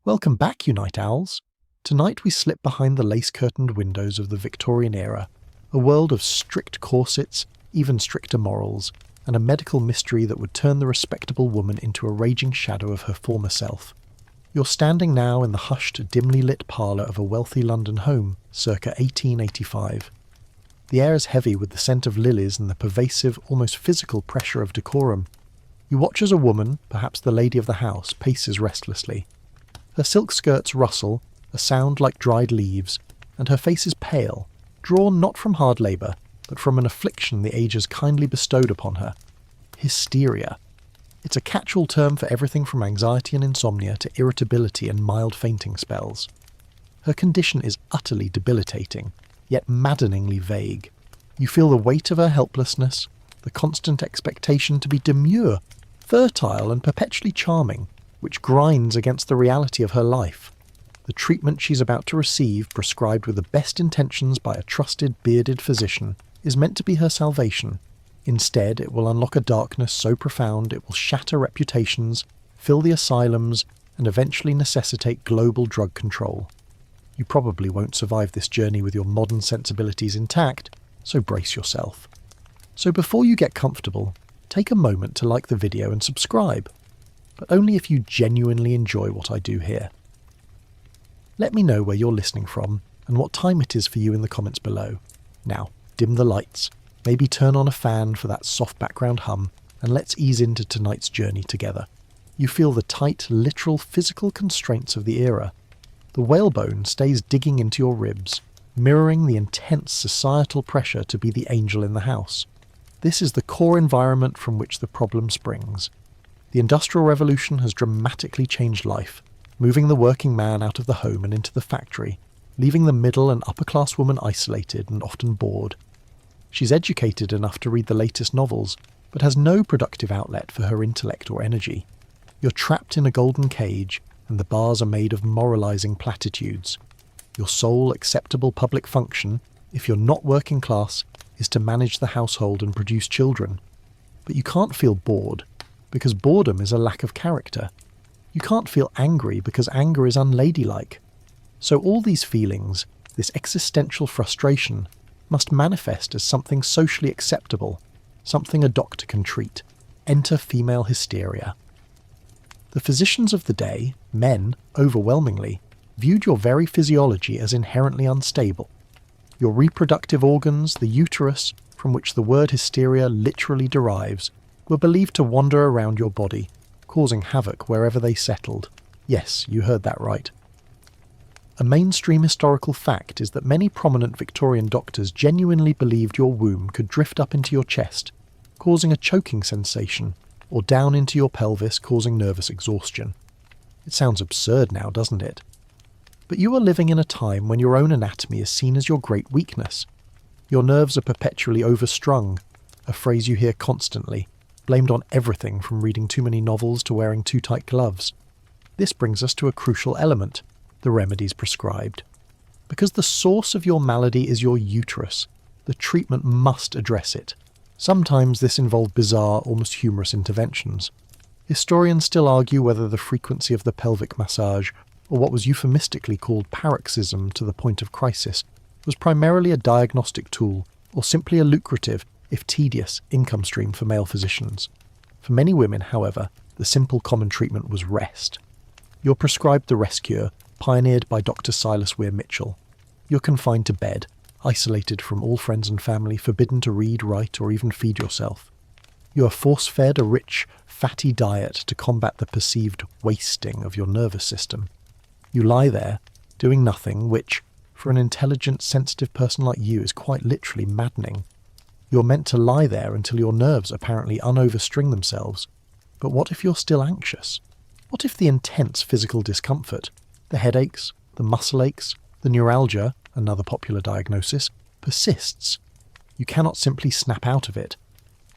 Welcome back, you night owls. Tonight we slip behind the lace-curtained windows of the Victorian era, a world of strict corsets, even stricter morals, and a medical mystery that would turn the respectable woman into a raging shadow of her former self. You're standing now in the hushed, dimly lit parlour of a wealthy London home, circa 1885. The air is heavy with the scent of lilies and the pervasive, almost physical pressure of decorum. You watch as a woman, perhaps the lady of the house, paces restlessly. Her silk skirts rustle, a sound like dried leaves, and her face is pale, drawn not from hard labour, but from an affliction the ages kindly bestowed upon her. Hysteria. It's a catch-all term for everything from anxiety and insomnia to irritability and mild fainting spells. Her condition is utterly debilitating, yet maddeningly vague. You feel the weight of her helplessness, the constant expectation to be demure, fertile and perpetually charming, which grinds against the reality of her life. The treatment she's about to receive, prescribed with the best intentions by a trusted, bearded physician, is meant to be her salvation. Instead, it will unlock a darkness so profound it will shatter reputations, fill the asylums, and eventually necessitate global drug control. You probably won't survive this journey with your modern sensibilities intact, so brace yourself. So before you get comfortable, take a moment to like the video and subscribe, but only if you genuinely enjoy what I do here. Let me know where you're listening from and what time it is for you in the comments below. Now, dim the lights, maybe turn on a fan for that soft background hum, and let's ease into tonight's journey together. You feel the tight, literal, physical constraints of the era. The whalebone stays digging into your ribs, mirroring the intense societal pressure to be the angel in the house. This is the core environment from which the problem springs. The Industrial Revolution has dramatically changed life, moving the working man out of the home and into the factory, leaving the middle and upper-class woman isolated and often bored. She's educated enough to read the latest novels, but has no productive outlet for her intellect or energy. You're trapped in a golden cage, and the bars are made of moralizing platitudes. Your sole acceptable public function, if you're not working class, is to manage the household and produce children. But you can't feel bored, because boredom is a lack of character. You can't feel angry because anger is unladylike. So all these feelings, this existential frustration, must manifest as something socially acceptable, something a doctor can treat. Enter female hysteria. The physicians of the day, men, overwhelmingly, viewed your very physiology as inherently unstable. Your reproductive organs, the uterus, from which the word hysteria literally derives, were believed to wander around your body, causing havoc wherever they settled. Yes, you heard that right. A mainstream historical fact is that many prominent Victorian doctors genuinely believed your womb could drift up into your chest, causing a choking sensation, or down into your pelvis, causing nervous exhaustion. It sounds absurd now, doesn't it? But you are living in a time when your own anatomy is seen as your great weakness. Your nerves are perpetually overstrung, a phrase you hear constantly, blamed on everything from reading too many novels to wearing too tight gloves. This brings us to a crucial element, the remedies prescribed. Because the source of your malady is your uterus, the treatment must address it. Sometimes this involved bizarre, almost humorous interventions. Historians still argue whether the frequency of the pelvic massage, or what was euphemistically called paroxysm to the point of crisis, was primarily a diagnostic tool, or simply a lucrative, if tedious, income stream for male physicians. For many women, however, the simple common treatment was rest. You're prescribed the rest cure, pioneered by Dr. Silas Weir Mitchell. You're confined to bed, isolated from all friends and family, forbidden to read, write, or even feed yourself. You are force-fed a rich, fatty diet to combat the perceived wasting of your nervous system. You lie there, doing nothing, which, for an intelligent, sensitive person like you, is quite literally maddening. You're meant to lie there until your nerves apparently unoverstring themselves. But what if you're still anxious? What if the intense physical discomfort, the headaches, the muscle aches, the neuralgia, another popular diagnosis, persists? You cannot simply snap out of it.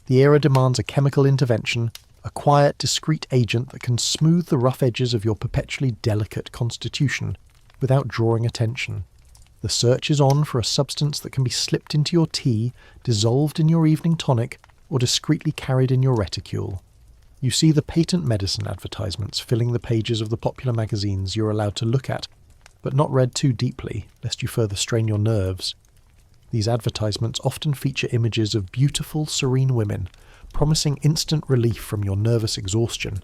The era demands a chemical intervention, a quiet, discreet agent that can smooth the rough edges of your perpetually delicate constitution without drawing attention. The search is on for a substance that can be slipped into your tea, dissolved in your evening tonic, or discreetly carried in your reticule. You see the patent medicine advertisements filling the pages of the popular magazines you're allowed to look at, but not read too deeply, lest you further strain your nerves. These advertisements often feature images of beautiful, serene women, promising instant relief from your nervous exhaustion.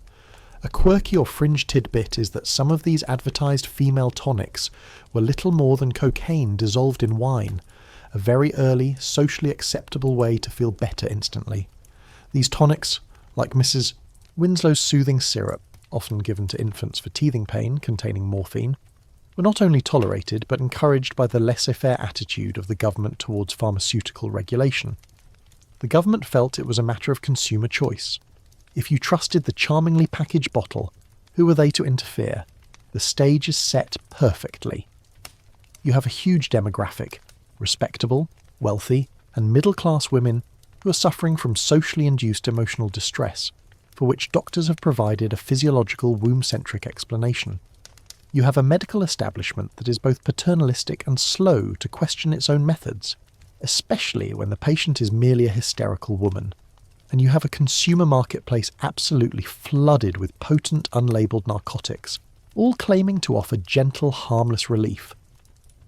A quirky or fringe tidbit is that some of these advertised female tonics were little more than cocaine dissolved in wine, a very early, socially acceptable way to feel better instantly. These tonics, like Mrs. Winslow's soothing syrup, often given to infants for teething pain containing morphine, were not only tolerated but encouraged by the laissez-faire attitude of the government towards pharmaceutical regulation. The government felt it was a matter of consumer choice. If you trusted the charmingly packaged bottle, who were they to interfere? The stage is set perfectly. You have a huge demographic, respectable, wealthy, and middle-class women who are suffering from socially induced emotional distress, for which doctors have provided a physiological womb-centric explanation. You have a medical establishment that is both paternalistic and slow to question its own methods, especially when the patient is merely a hysterical woman. And you have a consumer marketplace absolutely flooded with potent, unlabelled narcotics, all claiming to offer gentle, harmless relief.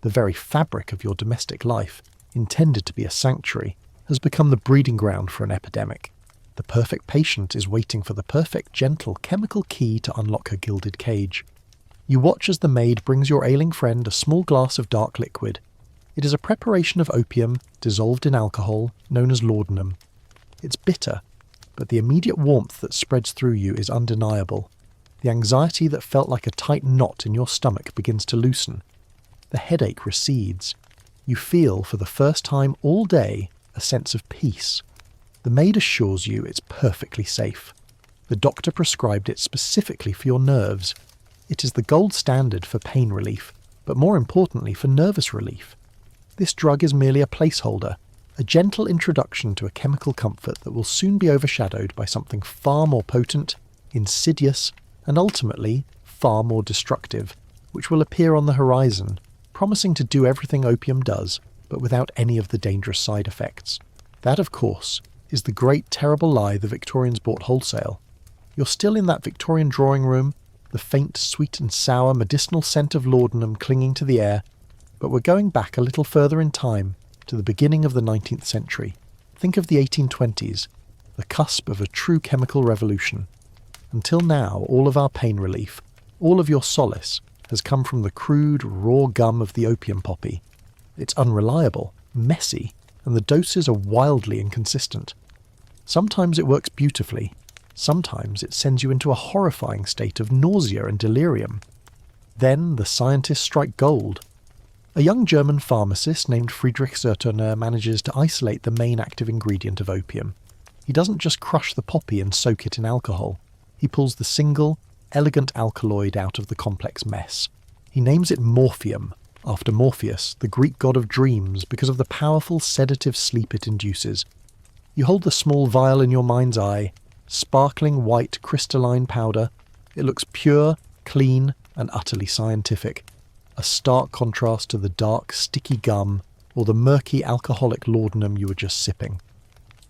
The very fabric of your domestic life, intended to be a sanctuary, has become the breeding ground for an epidemic. The perfect patient is waiting for the perfect, gentle, chemical key to unlock her gilded cage. You watch as the maid brings your ailing friend a small glass of dark liquid. It is a preparation of opium dissolved in alcohol, known as laudanum. It's bitter, but the immediate warmth that spreads through you is undeniable. The anxiety that felt like a tight knot in your stomach begins to loosen. The headache recedes. You feel, for the first time all day, a sense of peace. The maid assures you it's perfectly safe. The doctor prescribed it specifically for your nerves. It is the gold standard for pain relief, but more importantly for nervous relief. This drug is merely a placeholder, a gentle introduction to a chemical comfort that will soon be overshadowed by something far more potent, insidious, and ultimately far more destructive, which will appear on the horizon, promising to do everything opium does, but without any of the dangerous side effects. That, of course, is the great terrible lie the Victorians bought wholesale. You're still in that Victorian drawing room, the faint, sweet and sour medicinal scent of laudanum clinging to the air, but we're going back a little further in time, to the beginning of the 19th century. Think of the 1820s, the cusp of a true chemical revolution. Until now, all of our pain relief, all of your solace, has come from the crude, raw gum of the opium poppy. It's unreliable, messy, and the doses are wildly inconsistent. Sometimes it works beautifully. Sometimes it sends you into a horrifying state of nausea and delirium. Then the scientists strike gold. A young German pharmacist named Friedrich Serturner manages to isolate the main active ingredient of opium. He doesn't just crush the poppy and soak it in alcohol. He pulls the single, elegant alkaloid out of the complex mess. He names it morphium, after Morpheus, the Greek god of dreams, because of the powerful sedative sleep it induces. You hold the small vial in your mind's eye, sparkling white crystalline powder. It looks pure, clean, and utterly scientific. A stark contrast to the dark, sticky gum or the murky alcoholic laudanum you were just sipping.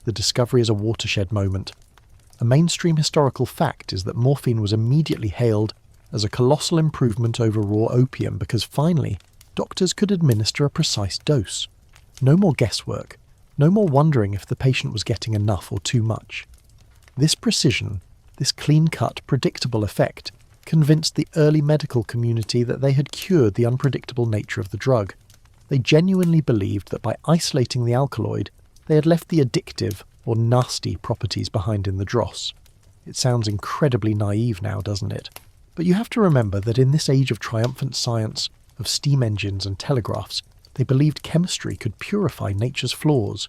The discovery is a watershed moment. A mainstream historical fact is that morphine was immediately hailed as a colossal improvement over raw opium because finally, doctors could administer a precise dose. No more guesswork. No more wondering if the patient was getting enough or too much. This precision, this clean-cut, predictable effect, convinced the early medical community that they had cured the unpredictable nature of the drug. They genuinely believed that by isolating the alkaloid, they had left the addictive or nasty properties behind in the dross. It sounds incredibly naive now, doesn't it? But you have to remember that in this age of triumphant science, of steam engines and telegraphs, they believed chemistry could purify nature's flaws.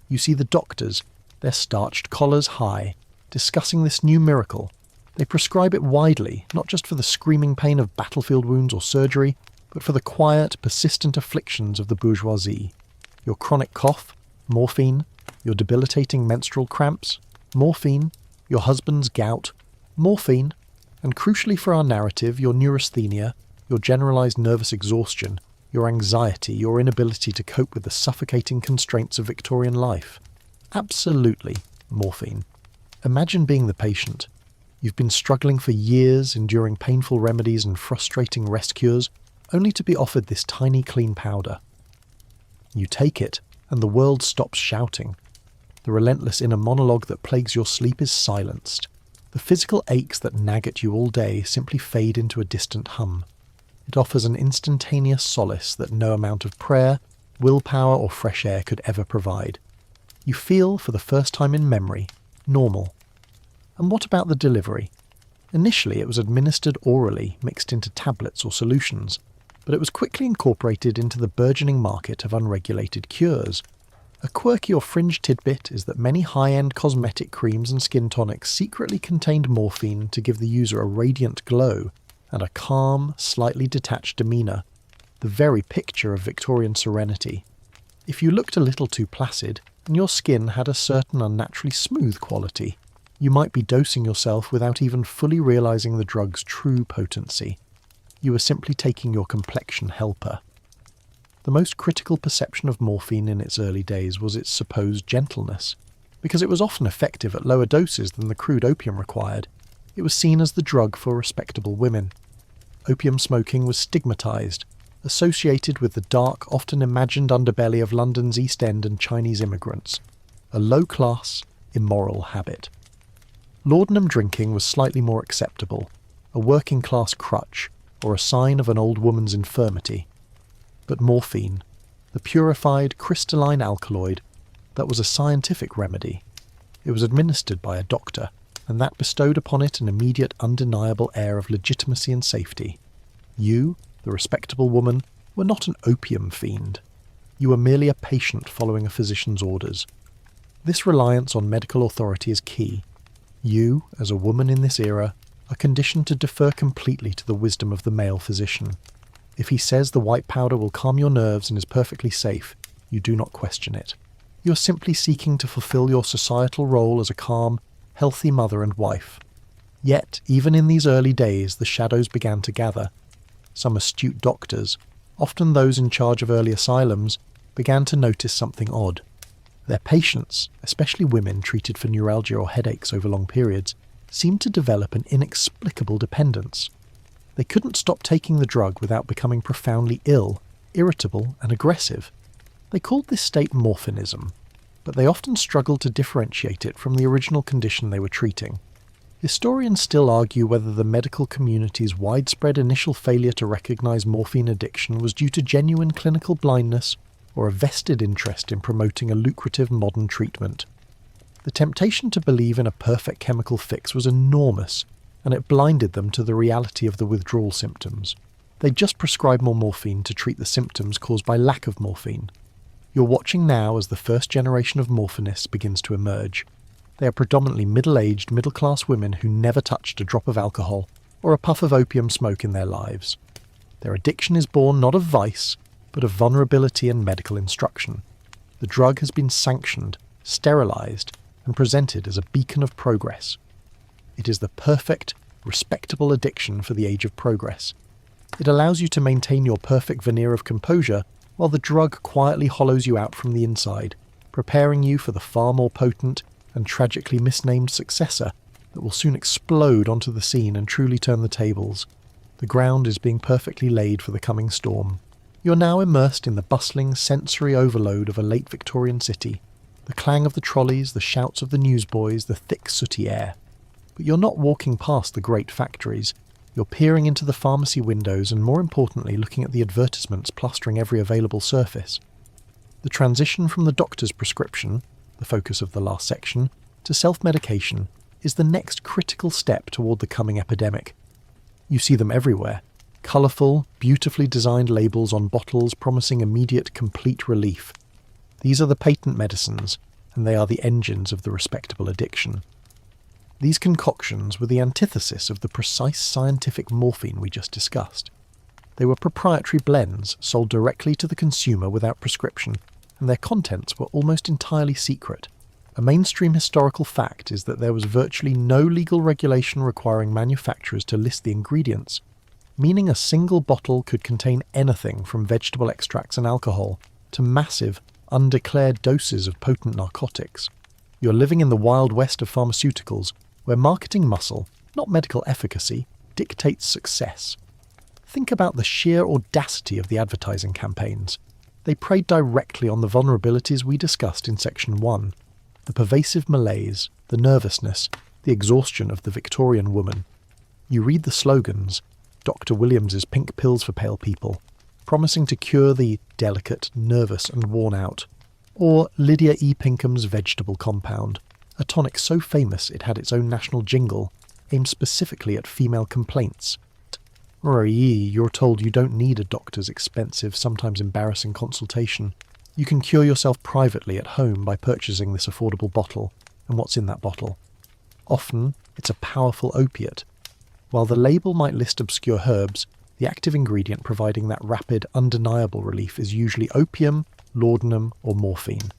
You see the doctors, their starched collars high, discussing this new miracle. They prescribe it widely, not just for the screaming pain of battlefield wounds or surgery, but for the quiet, persistent afflictions of the bourgeoisie. Your chronic cough, morphine. Your debilitating menstrual cramps, morphine. Your husband's gout, morphine. And crucially for our narrative, your neurasthenia, your generalized nervous exhaustion, your anxiety, your inability to cope with the suffocating constraints of Victorian life. Absolutely morphine. Imagine being the patient. You've been struggling for years, enduring painful remedies and frustrating rest cures, only to be offered this tiny clean powder. You take it, and the world stops shouting. The relentless inner monologue that plagues your sleep is silenced. The physical aches that nag at you all day simply fade into a distant hum. It offers an instantaneous solace that no amount of prayer, willpower, or fresh air could ever provide. You feel, for the first time in memory, normal. And what about the delivery? Initially it was administered orally, mixed into tablets or solutions, but it was quickly incorporated into the burgeoning market of unregulated cures. A quirky or fringe tidbit is that many high-end cosmetic creams and skin tonics secretly contained morphine to give the user a radiant glow and a calm, slightly detached demeanour, the very picture of Victorian serenity. If you looked a little too placid, and your skin had a certain unnaturally smooth quality, you might be dosing yourself without even fully realising the drug's true potency. You were simply taking your complexion helper. The most critical perception of morphine in its early days was its supposed gentleness. Because it was often effective at lower doses than the crude opium required, it was seen as the drug for respectable women. Opium smoking was stigmatised, associated with the dark, often imagined underbelly of London's East End and Chinese immigrants, a low-class, immoral habit. Laudanum drinking was slightly more acceptable, a working-class crutch, or a sign of an old woman's infirmity. But morphine, the purified, crystalline alkaloid, that was a scientific remedy. It was administered by a doctor, and that bestowed upon it an immediate, undeniable air of legitimacy and safety. You, the respectable woman, were not an opium fiend. You were merely a patient following a physician's orders. This reliance on medical authority is key. You, as a woman in this era, are conditioned to defer completely to the wisdom of the male physician. If he says the white powder will calm your nerves and is perfectly safe, you do not question it. You are simply seeking to fulfill your societal role as a calm, healthy mother and wife. Yet, even in these early days, the shadows began to gather. Some astute doctors, often those in charge of early asylums, began to notice something odd. Their patients, especially women treated for neuralgia or headaches over long periods, seemed to develop an inexplicable dependence. They couldn't stop taking the drug without becoming profoundly ill, irritable, and aggressive. They called this state morphinism, but they often struggled to differentiate it from the original condition they were treating. Historians still argue whether the medical community's widespread initial failure to recognise morphine addiction was due to genuine clinical blindness or a vested interest in promoting a lucrative modern treatment. The temptation to believe in a perfect chemical fix was enormous, and it blinded them to the reality of the withdrawal symptoms. They just prescribed more morphine to treat the symptoms caused by lack of morphine. You're watching now as the first generation of morphinists begins to emerge. They are predominantly middle-aged, middle-class women who never touched a drop of alcohol or a puff of opium smoke in their lives. Their addiction is born not of vice, but of vulnerability and medical instruction. The drug has been sanctioned, sterilised, and presented as a beacon of progress. It is the perfect, respectable addiction for the age of progress. It allows you to maintain your perfect veneer of composure while the drug quietly hollows you out from the inside, preparing you for the far more potent and tragically misnamed successor that will soon explode onto the scene and truly turn the tables. The ground is being perfectly laid for the coming storm. You're now immersed in the bustling sensory overload of a late Victorian city, the clang of the trolleys, the shouts of the newsboys, the thick sooty air. But you're not walking past the great factories. You're peering into the pharmacy windows and, more importantly, looking at the advertisements plastering every available surface. The transition from the doctor's prescription, the focus of the last section, to self-medication is the next critical step toward the coming epidemic. You see them everywhere. Colourful, beautifully designed labels on bottles promising immediate, complete relief. These are the patent medicines, and they are the engines of the respectable addiction. These concoctions were the antithesis of the precise scientific morphine we just discussed. They were proprietary blends sold directly to the consumer without prescription, and their contents were almost entirely secret. A mainstream historical fact is that there was virtually no legal regulation requiring manufacturers to list the ingredients, meaning a single bottle could contain anything from vegetable extracts and alcohol to massive, undeclared doses of potent narcotics. You're living in the Wild West of pharmaceuticals, where marketing muscle, not medical efficacy, dictates success. Think about the sheer audacity of the advertising campaigns. They preyed directly on the vulnerabilities we discussed in Section 1. The pervasive malaise, the nervousness, the exhaustion of the Victorian woman. You read the slogans, Dr. Williams's pink pills for pale people, promising to cure the delicate, nervous and worn out, or Lydia E. Pinkham's vegetable compound, a tonic so famous it had its own national jingle, aimed specifically at female complaints. You're told you don't need a doctor's expensive, sometimes embarrassing consultation. You can cure yourself privately at home by purchasing this affordable bottle. And what's in that bottle? Often, it's a powerful opiate. While the label might list obscure herbs, the active ingredient providing that rapid, undeniable relief is usually opium, laudanum, or morphine.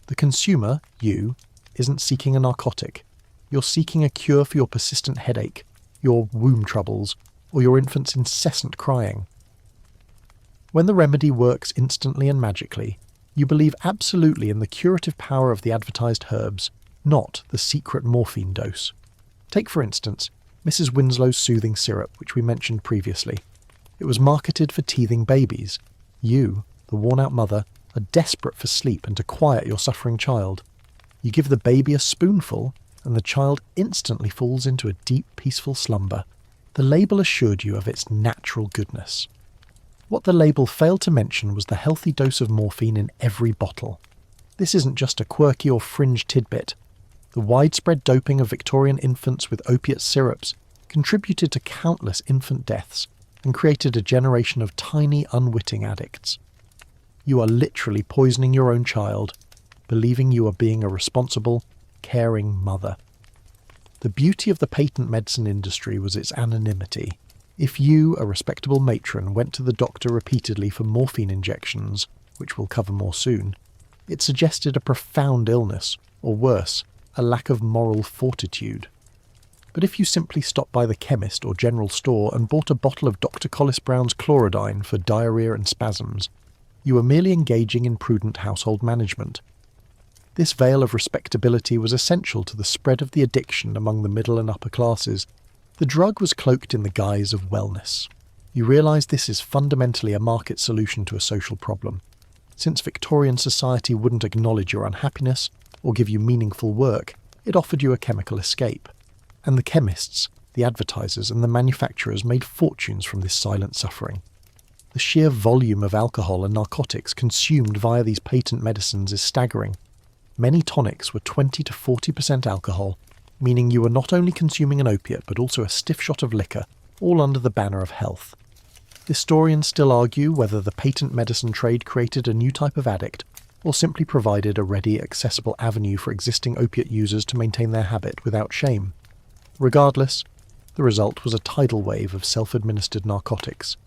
The consumer, you, isn't seeking a narcotic. You're seeking a cure for your persistent headache, your womb troubles, or your infant's incessant crying. When the remedy works instantly and magically, you believe absolutely in the curative power of the advertised herbs, not the secret morphine dose. Take, for instance, Mrs. Winslow's soothing syrup, which we mentioned previously. It was marketed for teething babies. You, the worn-out mother, are desperate for sleep and to quiet your suffering child. You give the baby a spoonful, and the child instantly falls into a deep, peaceful slumber. The label assured you of its natural goodness. What the label failed to mention was the healthy dose of morphine in every bottle. This isn't just a quirky or fringe tidbit. The widespread doping of Victorian infants with opiate syrups contributed to countless infant deaths and created a generation of tiny, unwitting addicts. You are literally poisoning your own child, believing you are being a responsible, caring mother. The beauty of the patent medicine industry was its anonymity. If you, a respectable matron, went to the doctor repeatedly for morphine injections, which we'll cover more soon, it suggested a profound illness, or worse, a lack of moral fortitude. But if you simply stopped by the chemist or general store and bought a bottle of Dr. Collis Brown's chlorodyne for diarrhea and spasms, you were merely engaging in prudent household management. This veil of respectability was essential to the spread of the addiction among the middle and upper classes. The drug was cloaked in the guise of wellness. You realise this is fundamentally a market solution to a social problem. Since Victorian society wouldn't acknowledge your unhappiness or give you meaningful work, it offered you a chemical escape. And the chemists, the advertisers and the manufacturers made fortunes from this silent suffering. The sheer volume of alcohol and narcotics consumed via these patent medicines is staggering. Many tonics were 20 to 40% alcohol, meaning you were not only consuming an opiate but also a stiff shot of liquor, all under the banner of health. Historians still argue whether the patent medicine trade created a new type of addict or simply provided a ready, accessible avenue for existing opiate users to maintain their habit without shame. Regardless, the result was a tidal wave of self-administered narcotics.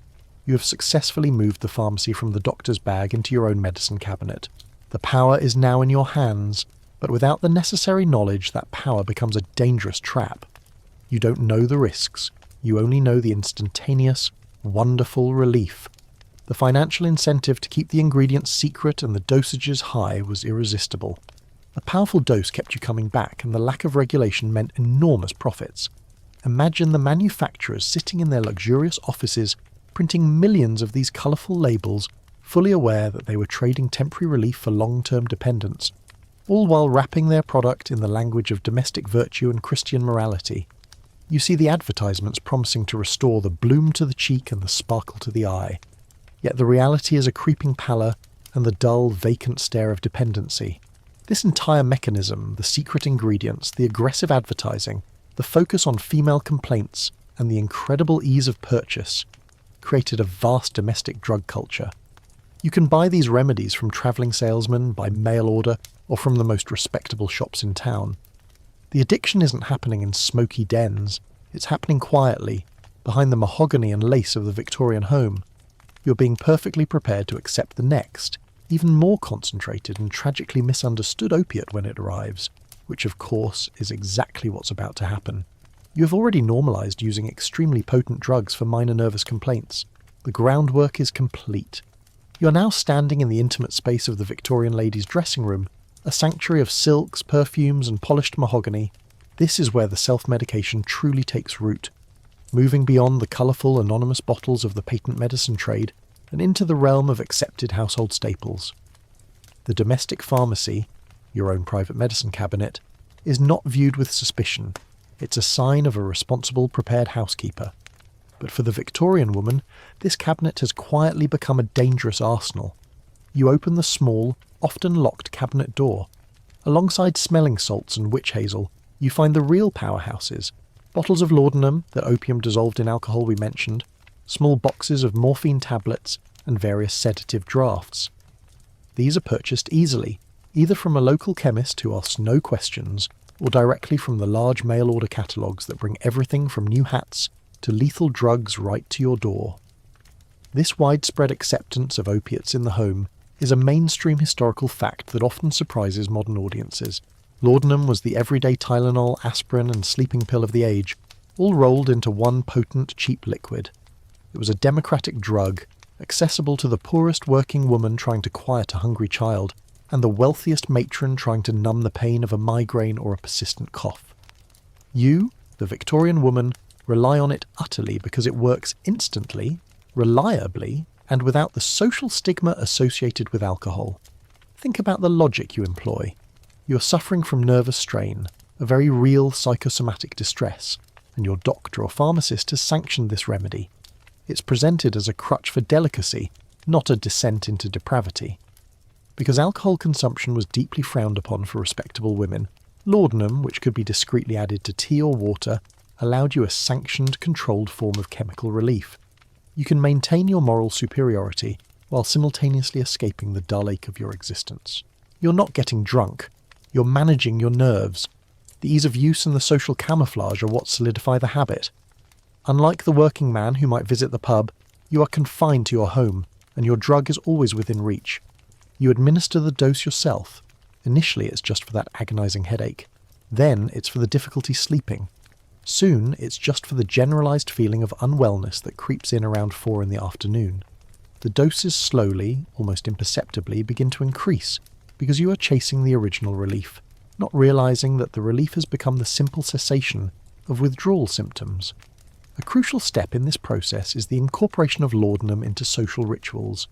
You have successfully moved the pharmacy from the doctor's bag into your own medicine cabinet. The power is now in your hands, but without the necessary knowledge, that power becomes a dangerous trap. You don't know the risks. You only know the instantaneous, wonderful relief. The financial incentive to keep the ingredients secret and the dosages high was irresistible. A powerful dose kept you coming back, and the lack of regulation meant enormous profits. Imagine the manufacturers sitting in their luxurious offices, printing millions of these colourful labels, fully aware that they were trading temporary relief for long-term dependence, all while wrapping their product in the language of domestic virtue and Christian morality. You see the advertisements promising to restore the bloom to the cheek and the sparkle to the eye. Yet the reality is a creeping pallor and the dull, vacant stare of dependency. This entire mechanism, the secret ingredients, the aggressive advertising, the focus on female complaints, and the incredible ease of purchase, created a vast domestic drug culture. You can buy these remedies from travelling salesmen, by mail order, or from the most respectable shops in town. The addiction isn't happening in smoky dens. It's happening quietly, behind the mahogany and lace of the Victorian home. You're being perfectly prepared to accept the next, even more concentrated and tragically misunderstood opiate when it arrives, which of course is exactly what's about to happen. You have already normalised using extremely potent drugs for minor nervous complaints. The groundwork is complete. You are now standing in the intimate space of the Victorian lady's dressing room, a sanctuary of silks, perfumes and polished mahogany. This is where the self-medication truly takes root, moving beyond the colourful anonymous bottles of the patent medicine trade and into the realm of accepted household staples. The domestic pharmacy, your own private medicine cabinet, is not viewed with suspicion. It's a sign of a responsible, prepared housekeeper. But for the Victorian woman, this cabinet has quietly become a dangerous arsenal. You open the small, often locked cabinet door. Alongside smelling salts and witch hazel, you find the real powerhouses: bottles of laudanum, the opium dissolved in alcohol we mentioned, small boxes of morphine tablets, and various sedative drafts. These are purchased easily, either from a local chemist who asks no questions, or directly from the large mail-order catalogues that bring everything from new hats to lethal drugs right to your door. This widespread acceptance of opiates in the home is a mainstream historical fact that often surprises modern audiences. Laudanum was the everyday Tylenol, aspirin and sleeping pill of the age, all rolled into one potent, cheap liquid. It was a democratic drug, accessible to the poorest working woman trying to quiet a hungry child, and the wealthiest matron trying to numb the pain of a migraine or a persistent cough. You, the Victorian woman, rely on it utterly because it works instantly, reliably, and without the social stigma associated with alcohol. Think about the logic you employ. You're suffering from nervous strain, a very real psychosomatic distress, and your doctor or pharmacist has sanctioned this remedy. It's presented as a crutch for delicacy, not a descent into depravity. Because alcohol consumption was deeply frowned upon for respectable women, laudanum, which could be discreetly added to tea or water, allowed you a sanctioned, controlled form of chemical relief. You can maintain your moral superiority while simultaneously escaping the dull ache of your existence. You're not getting drunk. You're managing your nerves. The ease of use and the social camouflage are what solidify the habit. Unlike the working man who might visit the pub, you are confined to your home, and your drug is always within reach. You administer the dose yourself. Initially it's just for that agonizing headache. Then it's for the difficulty sleeping. Soon it's just for the generalized feeling of unwellness that creeps in around 4 in the afternoon. The doses slowly, almost imperceptibly, begin to increase because you are chasing the original relief, not realizing that the relief has become the simple cessation of withdrawal symptoms. A crucial step in this process is the incorporation of laudanum into social rituals.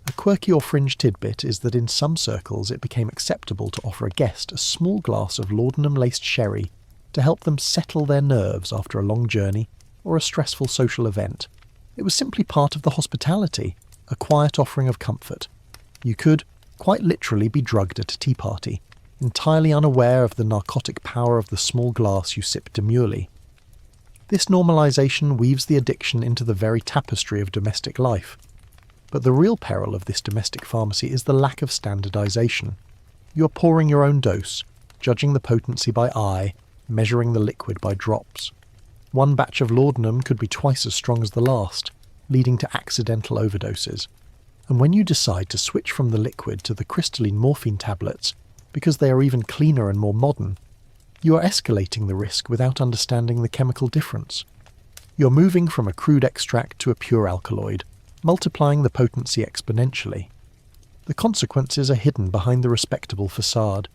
A quirky or fringe tidbit is that in some circles it became acceptable to offer a guest a small glass of laudanum-laced sherry to help them settle their nerves after a long journey or a stressful social event. It was simply part of the hospitality, a quiet offering of comfort. You could, quite literally, be drugged at a tea party, entirely unaware of the narcotic power of the small glass you sip demurely. This normalization weaves the addiction into the very tapestry of domestic life. But the real peril of this domestic pharmacy is the lack of standardization. You are pouring your own dose, judging the potency by eye, measuring the liquid by drops. One batch of laudanum could be twice as strong as the last, leading to accidental overdoses. And when you decide to switch from the liquid to the crystalline morphine tablets, because they are even cleaner and more modern, you are escalating the risk without understanding the chemical difference. You're moving from a crude extract to a pure alkaloid, multiplying the potency exponentially. The consequences are hidden behind the respectable facade.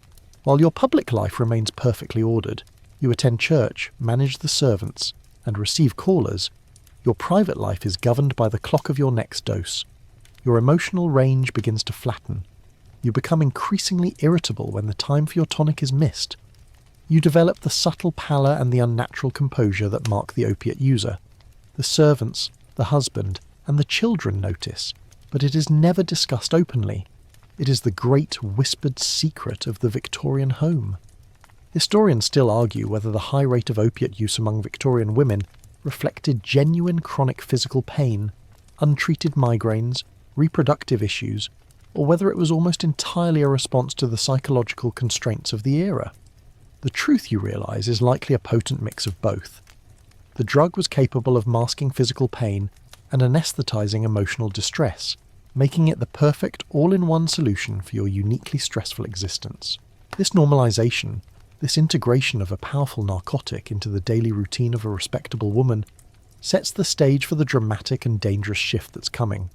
While your public life remains perfectly ordered, you attend church, manage the servants, and receive callers, your private life is governed by the clock of your next dose. Your emotional range begins to flatten. You become increasingly irritable when the time for your tonic is missed. You develop the subtle pallor and the unnatural composure that mark the opiate user. The servants, the husband, and the children notice, but it is never discussed openly. It is the great whispered secret of the Victorian home. Historians still argue whether the high rate of opiate use among Victorian women reflected genuine chronic physical pain, untreated migraines, reproductive issues, or whether it was almost entirely a response to the psychological constraints of the era. The truth, you realise, is likely a potent mix of both. The drug was capable of masking physical pain and anaesthetising emotional distress, making it the perfect all-in-one solution for your uniquely stressful existence. This normalisation, this integration of a powerful narcotic into the daily routine of a respectable woman, sets the stage for the dramatic and dangerous shift that's coming.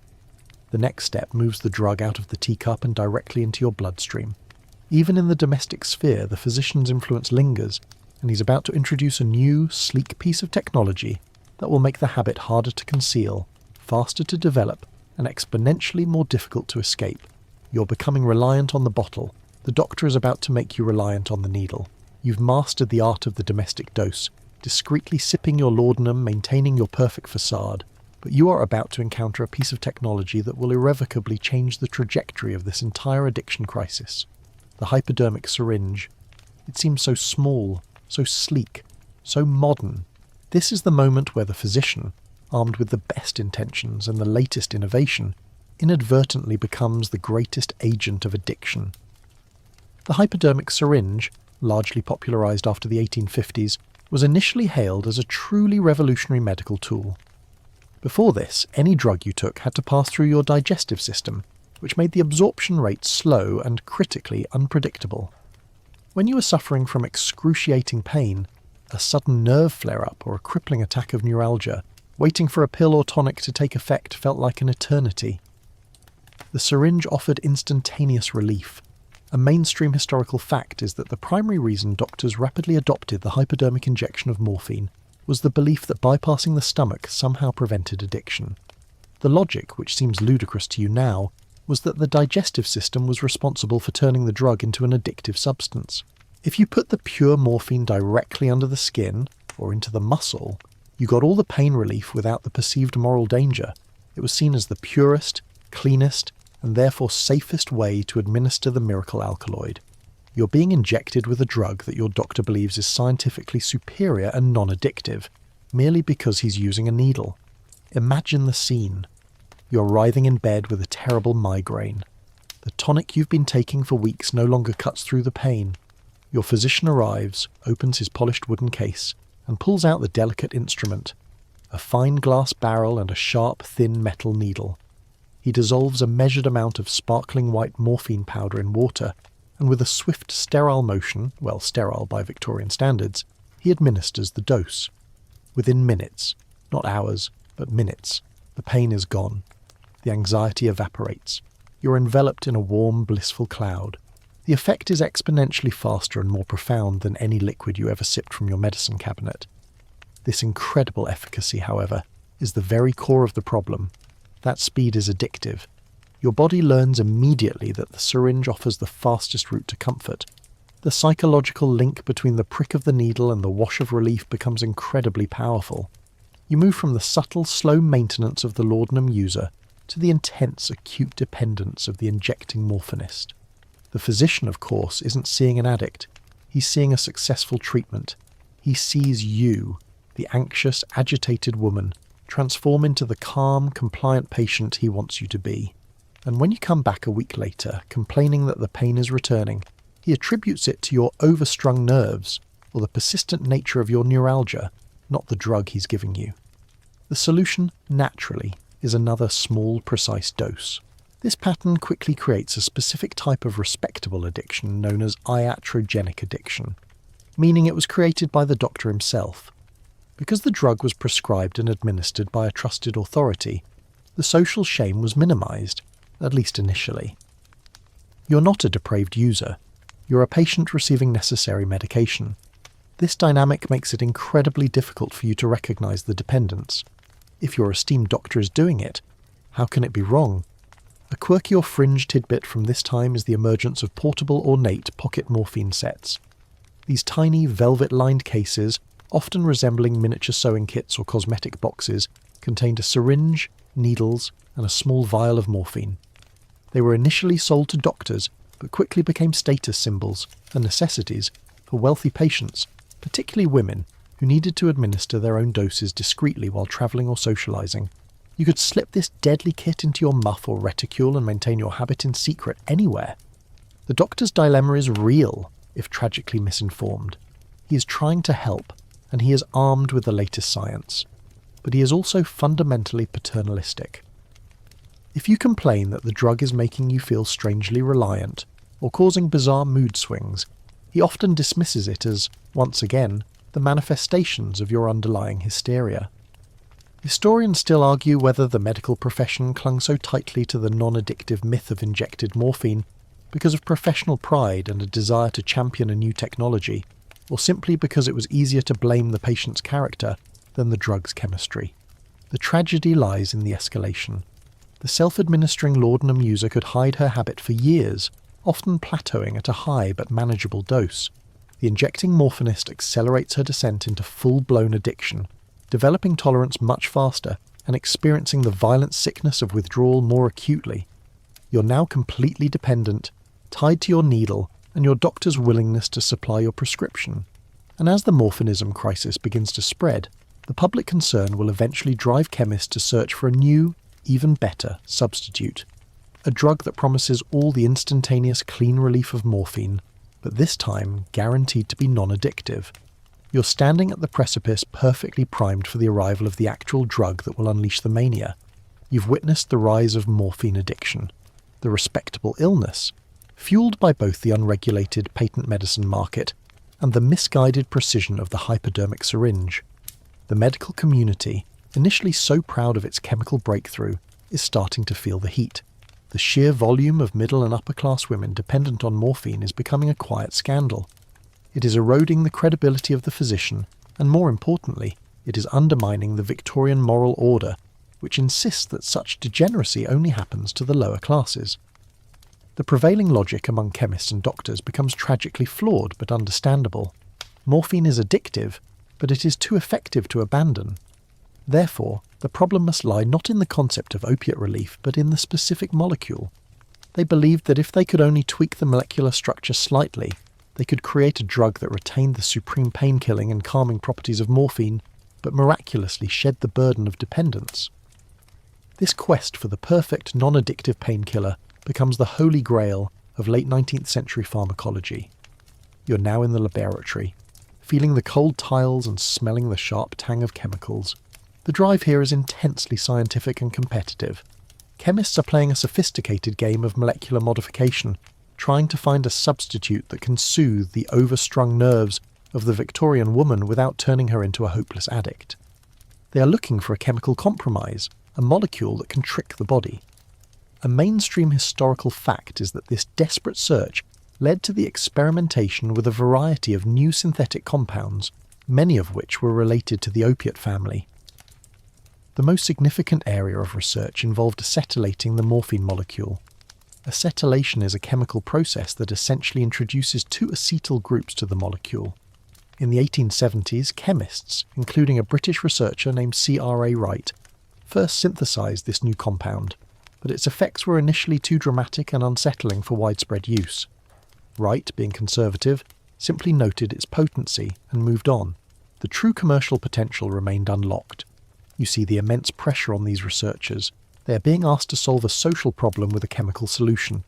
The next step moves the drug out of the teacup and directly into your bloodstream. Even in the domestic sphere, the physician's influence lingers, and he's about to introduce a new, sleek piece of technology that will make the habit harder to conceal, faster to develop, and exponentially more difficult to escape. You're becoming reliant on the bottle. The doctor is about to make you reliant on the needle. You've mastered the art of the domestic dose, discreetly sipping your laudanum, maintaining your perfect facade. But you are about to encounter a piece of technology that will irrevocably change the trajectory of this entire addiction crisis. The hypodermic syringe. It seems so small, so sleek, so modern. This is the moment where the physician, armed with the best intentions and the latest innovation, inadvertently becomes the greatest agent of addiction. The hypodermic syringe, largely popularized after the 1850s, was initially hailed as a truly revolutionary medical tool. Before this, any drug you took had to pass through your digestive system, which made the absorption rate slow and critically unpredictable. When you were suffering from excruciating pain, a sudden nerve flare-up or a crippling attack of neuralgia, waiting for a pill or tonic to take effect felt like an eternity. The syringe offered instantaneous relief. A mainstream historical fact is that the primary reason doctors rapidly adopted the hypodermic injection of morphine was the belief that bypassing the stomach somehow prevented addiction. The logic, which seems ludicrous to you now, was that the digestive system was responsible for turning the drug into an addictive substance. If you put the pure morphine directly under the skin, or into the muscle, you got all the pain relief without the perceived moral danger. It was seen as the purest, cleanest, and therefore safest way to administer the miracle alkaloid. You're being injected with a drug that your doctor believes is scientifically superior and non-addictive, merely because he's using a needle. Imagine the scene. You're writhing in bed with a terrible migraine. The tonic you've been taking for weeks no longer cuts through the pain. Your physician arrives, opens his polished wooden case, and pulls out the delicate instrument, a fine glass barrel and a sharp, thin metal needle. He dissolves a measured amount of sparkling white morphine powder in water, and with a swift, sterile motion, well, sterile by Victorian standards, he administers the dose. Within minutes, not hours, but minutes, the pain is gone. The anxiety evaporates. You're enveloped in a warm, blissful cloud. The effect is exponentially faster and more profound than any liquid you ever sipped from your medicine cabinet. This incredible efficacy, however, is the very core of the problem. That speed is addictive. Your body learns immediately that the syringe offers the fastest route to comfort. The psychological link between the prick of the needle and the wash of relief becomes incredibly powerful. You move from the subtle, slow maintenance of the laudanum user to the intense, acute dependence of the injecting morphinist. The physician, of course, isn't seeing an addict. He's seeing a successful treatment. He sees you, the anxious, agitated woman, transform into the calm, compliant patient he wants you to be. And when you come back a week later, complaining that the pain is returning, he attributes it to your overstrung nerves, or the persistent nature of your neuralgia, not the drug he's giving you. The solution, naturally, is another small, precise dose. This pattern quickly creates a specific type of respectable addiction known as iatrogenic addiction, meaning it was created by the doctor himself. Because the drug was prescribed and administered by a trusted authority, the social shame was minimized, at least initially. You're not a depraved user. You're a patient receiving necessary medication. This dynamic makes it incredibly difficult for you to recognize the dependence. If your esteemed doctor is doing it, how can it be wrong? A quirky or fringe tidbit from this time is the emergence of portable ornate pocket morphine sets. These tiny velvet-lined cases, often resembling miniature sewing kits or cosmetic boxes, contained a syringe, needles, and a small vial of morphine. They were initially sold to doctors, but quickly became status symbols and necessities for wealthy patients, particularly women, who needed to administer their own doses discreetly while travelling or socialising. You could slip this deadly kit into your muff or reticule and maintain your habit in secret anywhere. The doctor's dilemma is real, if tragically misinformed. He is trying to help, and he is armed with the latest science. But he is also fundamentally paternalistic. If you complain that the drug is making you feel strangely reliant, or causing bizarre mood swings, he often dismisses it as, once again, the manifestations of your underlying hysteria. Historians still argue whether the medical profession clung so tightly to the non-addictive myth of injected morphine because of professional pride and a desire to champion a new technology, or simply because it was easier to blame the patient's character than the drug's chemistry. The tragedy lies in the escalation. The self-administering laudanum user could hide her habit for years, often plateauing at a high but manageable dose. The injecting morphinist accelerates her descent into full-blown addiction, developing tolerance much faster and experiencing the violent sickness of withdrawal more acutely. You're now completely dependent, tied to your needle and your doctor's willingness to supply your prescription. And as the morphinism crisis begins to spread, the public concern will eventually drive chemists to search for a new, even better substitute. A drug that promises all the instantaneous clean relief of morphine, but this time guaranteed to be non-addictive. You're standing at the precipice perfectly primed for the arrival of the actual drug that will unleash the mania. You've witnessed the rise of morphine addiction, the respectable illness, fueled by both the unregulated patent medicine market and the misguided precision of the hypodermic syringe. The medical community, initially so proud of its chemical breakthrough, is starting to feel the heat. The sheer volume of middle and upper class women dependent on morphine is becoming a quiet scandal. It is eroding the credibility of the physician, and more importantly, it is undermining the Victorian moral order, which insists that such degeneracy only happens to the lower classes. The prevailing logic among chemists and doctors becomes tragically flawed but understandable. Morphine is addictive, but it is too effective to abandon. Therefore, the problem must lie not in the concept of opiate relief, but in the specific molecule. They believed that if they could only tweak the molecular structure slightly, they could create a drug that retained the supreme pain-killing and calming properties of morphine, but miraculously shed the burden of dependence. This quest for the perfect non-addictive painkiller becomes the holy grail of late 19th century pharmacology. You're now in the laboratory, feeling the cold tiles and smelling the sharp tang of chemicals. The drive here is intensely scientific and competitive. Chemists are playing a sophisticated game of molecular modification, trying to find a substitute that can soothe the overstrung nerves of the Victorian woman without turning her into a hopeless addict. They are looking for a chemical compromise, a molecule that can trick the body. A mainstream historical fact is that this desperate search led to the experimentation with a variety of new synthetic compounds, many of which were related to the opiate family. The most significant area of research involved acetylating the morphine molecule. Acetylation is a chemical process that essentially introduces two acetyl groups to the molecule. In the 1870s, chemists, including a British researcher named C.R.A. Wright, first synthesized this new compound, but its effects were initially too dramatic and unsettling for widespread use. Wright, being conservative, simply noted its potency and moved on. The true commercial potential remained unlocked. You see the immense pressure on these researchers. They are being asked to solve a social problem with a chemical solution.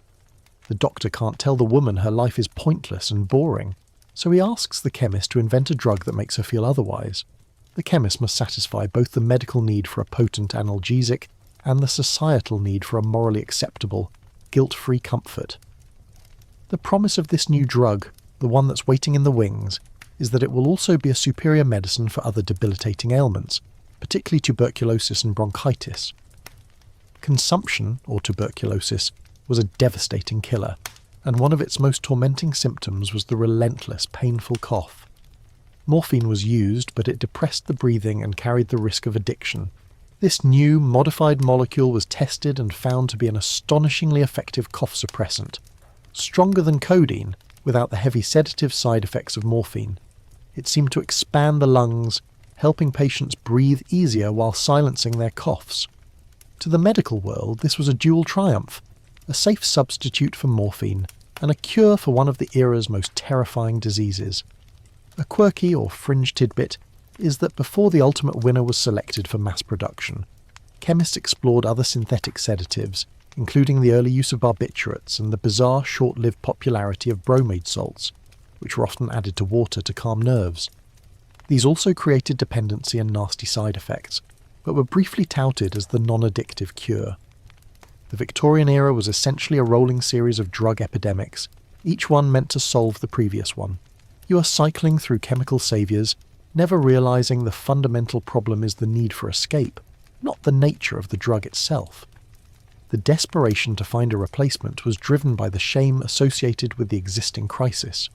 The doctor can't tell the woman her life is pointless and boring, so he asks the chemist to invent a drug that makes her feel otherwise. The chemist must satisfy both the medical need for a potent analgesic and the societal need for a morally acceptable, guilt-free comfort. The promise of this new drug, the one that's waiting in the wings, is that it will also be a superior medicine for other debilitating ailments, particularly tuberculosis and bronchitis. Consumption, or tuberculosis, was a devastating killer, and one of its most tormenting symptoms was the relentless, painful cough. Morphine was used, but it depressed the breathing and carried the risk of addiction. This new, modified molecule was tested and found to be an astonishingly effective cough suppressant, stronger than codeine, without the heavy sedative side effects of morphine. It seemed to expand the lungs, helping patients breathe easier while silencing their coughs. To the medical world, this was a dual triumph, a safe substitute for morphine, and a cure for one of the era's most terrifying diseases. A quirky or fringe tidbit is that before the ultimate winner was selected for mass production, chemists explored other synthetic sedatives, including the early use of barbiturates and the bizarre short-lived popularity of bromide salts, which were often added to water to calm nerves. These also created dependency and nasty side effects, but were briefly touted as the non-addictive cure. The Victorian era was essentially a rolling series of drug epidemics, each one meant to solve the previous one. You are cycling through chemical saviours, never realising the fundamental problem is the need for escape, not the nature of the drug itself. The desperation to find a replacement was driven by the shame associated with the existing crisis.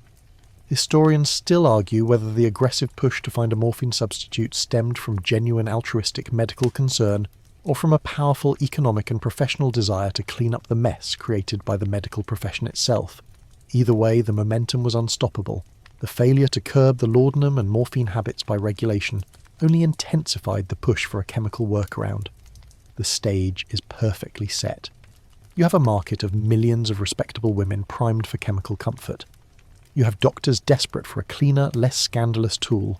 Historians still argue whether the aggressive push to find a morphine substitute stemmed from genuine altruistic medical concern or from a powerful economic and professional desire to clean up the mess created by the medical profession itself. Either way, the momentum was unstoppable. The failure to curb the laudanum and morphine habits by regulation only intensified the push for a chemical workaround. The stage is perfectly set. You have a market of millions of respectable women primed for chemical comfort. You have doctors desperate for a cleaner, less scandalous tool.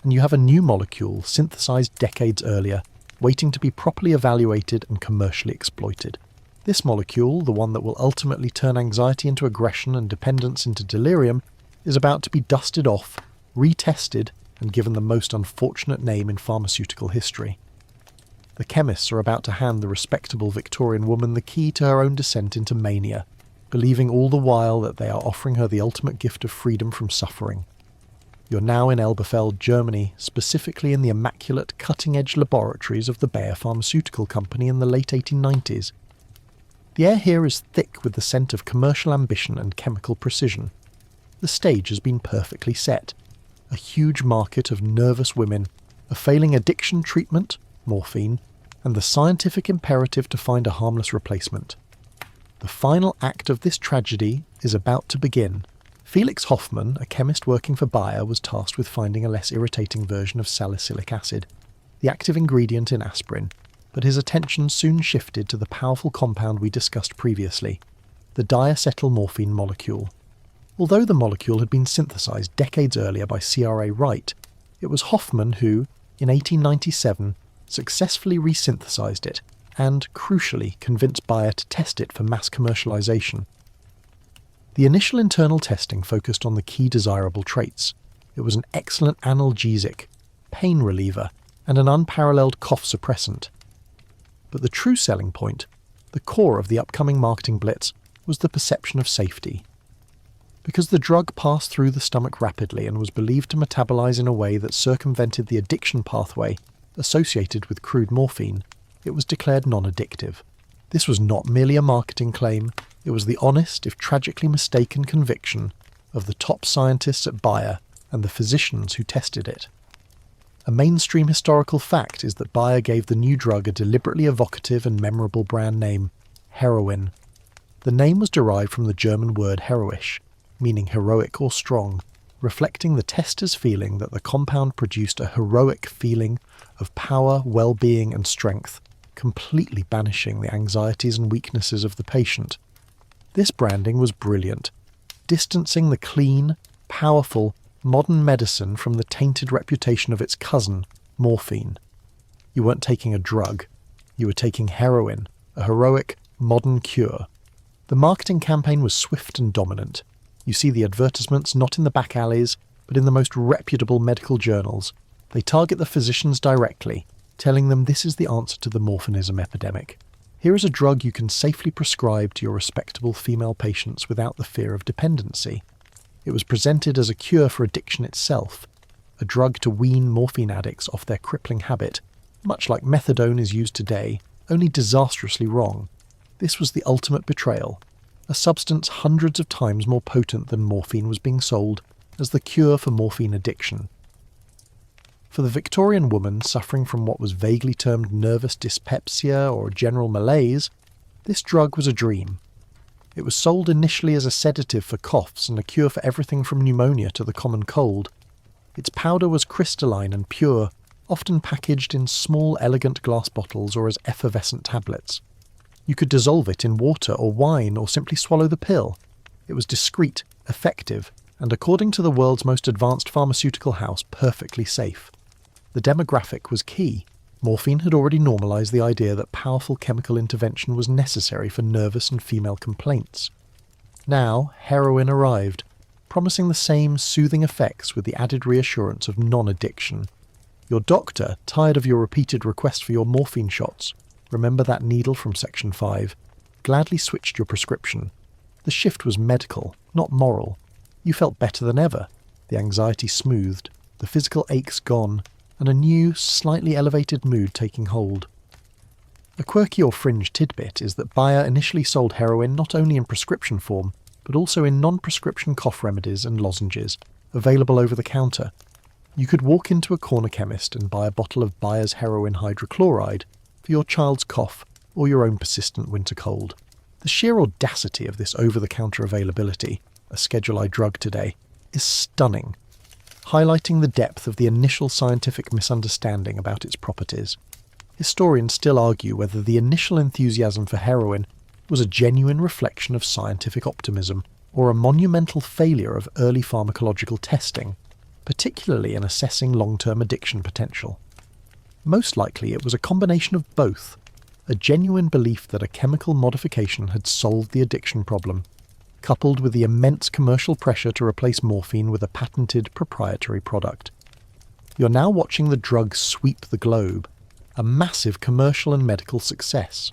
And you have a new molecule synthesized decades earlier, waiting to be properly evaluated and commercially exploited. This molecule, the one that will ultimately turn anxiety into aggression and dependence into delirium, is about to be dusted off, retested, and given the most unfortunate name in pharmaceutical history. The chemists are about to hand the respectable Victorian woman the key to her own descent into mania, believing all the while that they are offering her the ultimate gift of freedom from suffering. You're now in Elberfeld, Germany, specifically in the immaculate cutting-edge laboratories of the Bayer Pharmaceutical Company in the late 1890s. The air here is thick with the scent of commercial ambition and chemical precision. The stage has been perfectly set. A huge market of nervous women, a failing addiction treatment, morphine, and the scientific imperative to find a harmless replacement. The final act of this tragedy is about to begin. Felix Hoffmann, a chemist working for Bayer, was tasked with finding a less irritating version of salicylic acid, the active ingredient in aspirin, but his attention soon shifted to the powerful compound we discussed previously, the diacetylmorphine molecule. Although the molecule had been synthesized decades earlier by C.R.A. Wright, it was Hoffmann who, in 1897, successfully resynthesized it and, crucially, convinced Bayer to test it for mass commercialization. The initial internal testing focused on the key desirable traits. It was an excellent analgesic, pain reliever, and an unparalleled cough suppressant. But the true selling point, the core of the upcoming marketing blitz, was the perception of safety. Because the drug passed through the stomach rapidly and was believed to metabolize in a way that circumvented the addiction pathway associated with crude morphine, it was declared non-addictive. This was not merely a marketing claim, it was the honest, if tragically mistaken, conviction of the top scientists at Bayer and the physicians who tested it. A mainstream historical fact is that Bayer gave the new drug a deliberately evocative and memorable brand name, heroin. The name was derived from the German word heroisch, meaning heroic or strong, reflecting the tester's feeling that the compound produced a heroic feeling of power, well-being and strength, completely banishing the anxieties and weaknesses of the patient. This branding was brilliant, distancing the clean, powerful, modern medicine from the tainted reputation of its cousin, morphine. You weren't taking a drug, you were taking heroin, a heroic, modern cure. The marketing campaign was swift and dominant. You see the advertisements not in the back alleys, but in the most reputable medical journals. They target the physicians directly, telling them this is the answer to the morphinism epidemic. Here is a drug you can safely prescribe to your respectable female patients without the fear of dependency. It was presented as a cure for addiction itself, a drug to wean morphine addicts off their crippling habit, much like methadone is used today, only disastrously wrong. This was the ultimate betrayal. A substance hundreds of times more potent than morphine was being sold as the cure for morphine addiction. For the Victorian woman suffering from what was vaguely termed nervous dyspepsia or general malaise, this drug was a dream. It was sold initially as a sedative for coughs and a cure for everything from pneumonia to the common cold. Its powder was crystalline and pure, often packaged in small, elegant glass bottles or as effervescent tablets. You could dissolve it in water or wine or simply swallow the pill. It was discreet, effective, and according to the world's most advanced pharmaceutical house, perfectly safe. The demographic was key. Morphine had already normalized the idea that powerful chemical intervention was necessary for nervous and female complaints. Now, heroin arrived, promising the same soothing effects with the added reassurance of non-addiction. Your doctor, tired of your repeated request for your morphine shots, remember that needle from Section 5, gladly switched your prescription. The shift was medical, not moral. You felt better than ever, the anxiety smoothed, the physical aches gone, and a new, slightly elevated mood taking hold. A quirky or fringe tidbit is that Bayer initially sold heroin not only in prescription form, but also in non-prescription cough remedies and lozenges, available over the counter. You could walk into a corner chemist and buy a bottle of Bayer's heroin hydrochloride for your child's cough or your own persistent winter cold. The sheer audacity of this over-the-counter availability, a Schedule I drug today, is stunning, highlighting the depth of the initial scientific misunderstanding about its properties. Historians still argue whether the initial enthusiasm for heroin was a genuine reflection of scientific optimism or a monumental failure of early pharmacological testing, particularly in assessing long-term addiction potential. Most likely it was a combination of both, a genuine belief that a chemical modification had solved the addiction problem, coupled with the immense commercial pressure to replace morphine with a patented proprietary product. You're now watching the drug sweep the globe, a massive commercial and medical success.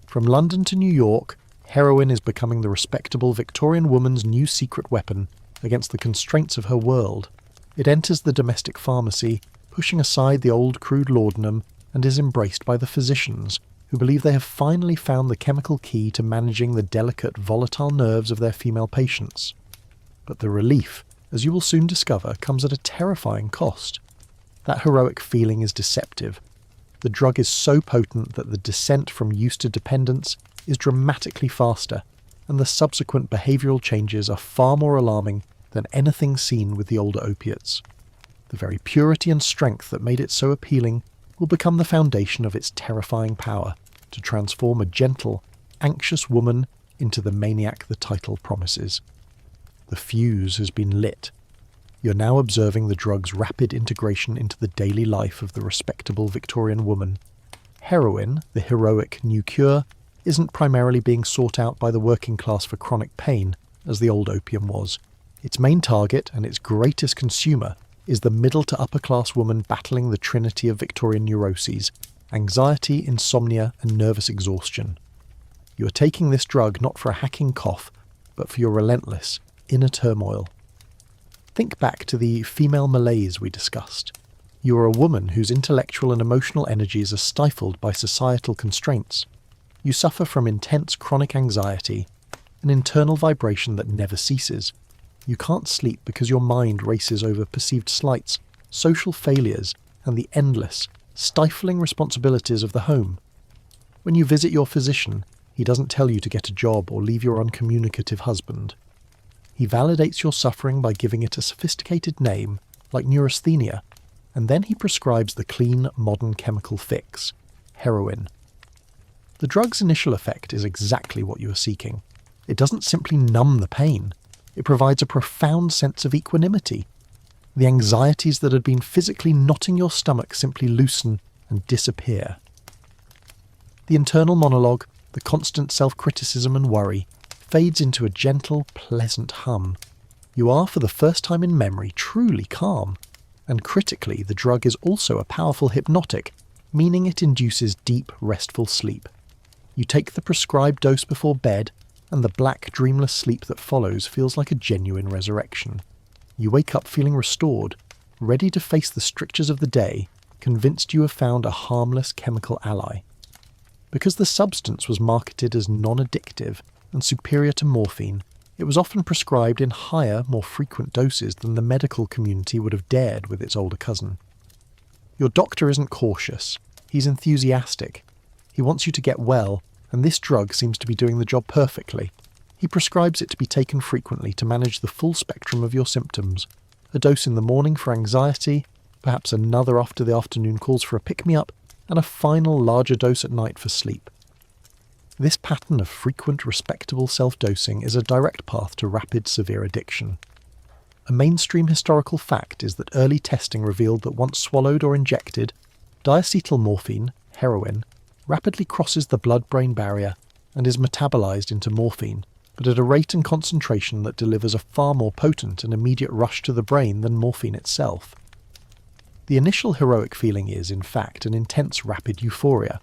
From London to New York, heroin is becoming the respectable Victorian woman's new secret weapon against the constraints of her world. It enters the domestic pharmacy, pushing aside the old crude laudanum, and is embraced by the physicians, who believe they have finally found the chemical key to managing the delicate, volatile nerves of their female patients. But the relief, as you will soon discover, comes at a terrifying cost. That heroic feeling is deceptive. The drug is so potent that the descent from use to dependence is dramatically faster, and the subsequent behavioural changes are far more alarming than anything seen with the older opiates. The very purity and strength that made it so appealing will become the foundation of its terrifying power to transform a gentle, anxious woman into the maniac the title promises. The fuse has been lit. You're now observing the drug's rapid integration into the daily life of the respectable Victorian woman. Heroin, the heroic new cure, isn't primarily being sought out by the working class for chronic pain, as the old opium was. Its main target and its greatest consumer is the middle to upper class woman battling the trinity of Victorian neuroses: anxiety, insomnia, and nervous exhaustion. You are taking this drug not for a hacking cough, but for your relentless inner turmoil. Think back to the female malaise we discussed. You are a woman whose intellectual and emotional energies are stifled by societal constraints. You suffer from intense chronic anxiety, an internal vibration that never ceases. You can't sleep because your mind races over perceived slights, social failures, and the endless, stifling responsibilities of the home. When you visit your physician, he doesn't tell you to get a job or leave your uncommunicative husband. He validates your suffering by giving it a sophisticated name, like neurasthenia, and then he prescribes the clean, modern chemical fix: heroin. The drug's initial effect is exactly what you are seeking. It doesn't simply numb the pain. It provides a profound sense of equanimity. The anxieties that had been physically knotting your stomach simply loosen and disappear. The internal monologue, the constant self-criticism and worry, fades into a gentle, pleasant hum. You are, for the first time in memory, truly calm. And critically, the drug is also a powerful hypnotic, meaning it induces deep, restful sleep. You take the prescribed dose before bed, and the black, dreamless sleep that follows feels like a genuine resurrection. You wake up feeling restored, ready to face the strictures of the day, convinced you have found a harmless chemical ally. Because the substance was marketed as non-addictive and superior to morphine, it was often prescribed in higher, more frequent doses than the medical community would have dared with its older cousin. Your doctor isn't cautious, he's enthusiastic. He wants you to get well, and this drug seems to be doing the job perfectly. He prescribes it to be taken frequently to manage the full spectrum of your symptoms. A dose in the morning for anxiety, perhaps another after the afternoon calls for a pick-me-up, and a final larger dose at night for sleep. This pattern of frequent, respectable self-dosing is a direct path to rapid, severe addiction. A mainstream historical fact is that early testing revealed that once swallowed or injected, diacetyl morphine, heroin, rapidly crosses the blood-brain barrier and is metabolized into morphine, but at a rate and concentration that delivers a far more potent and immediate rush to the brain than morphine itself. The initial heroic feeling is, in fact, an intense rapid euphoria.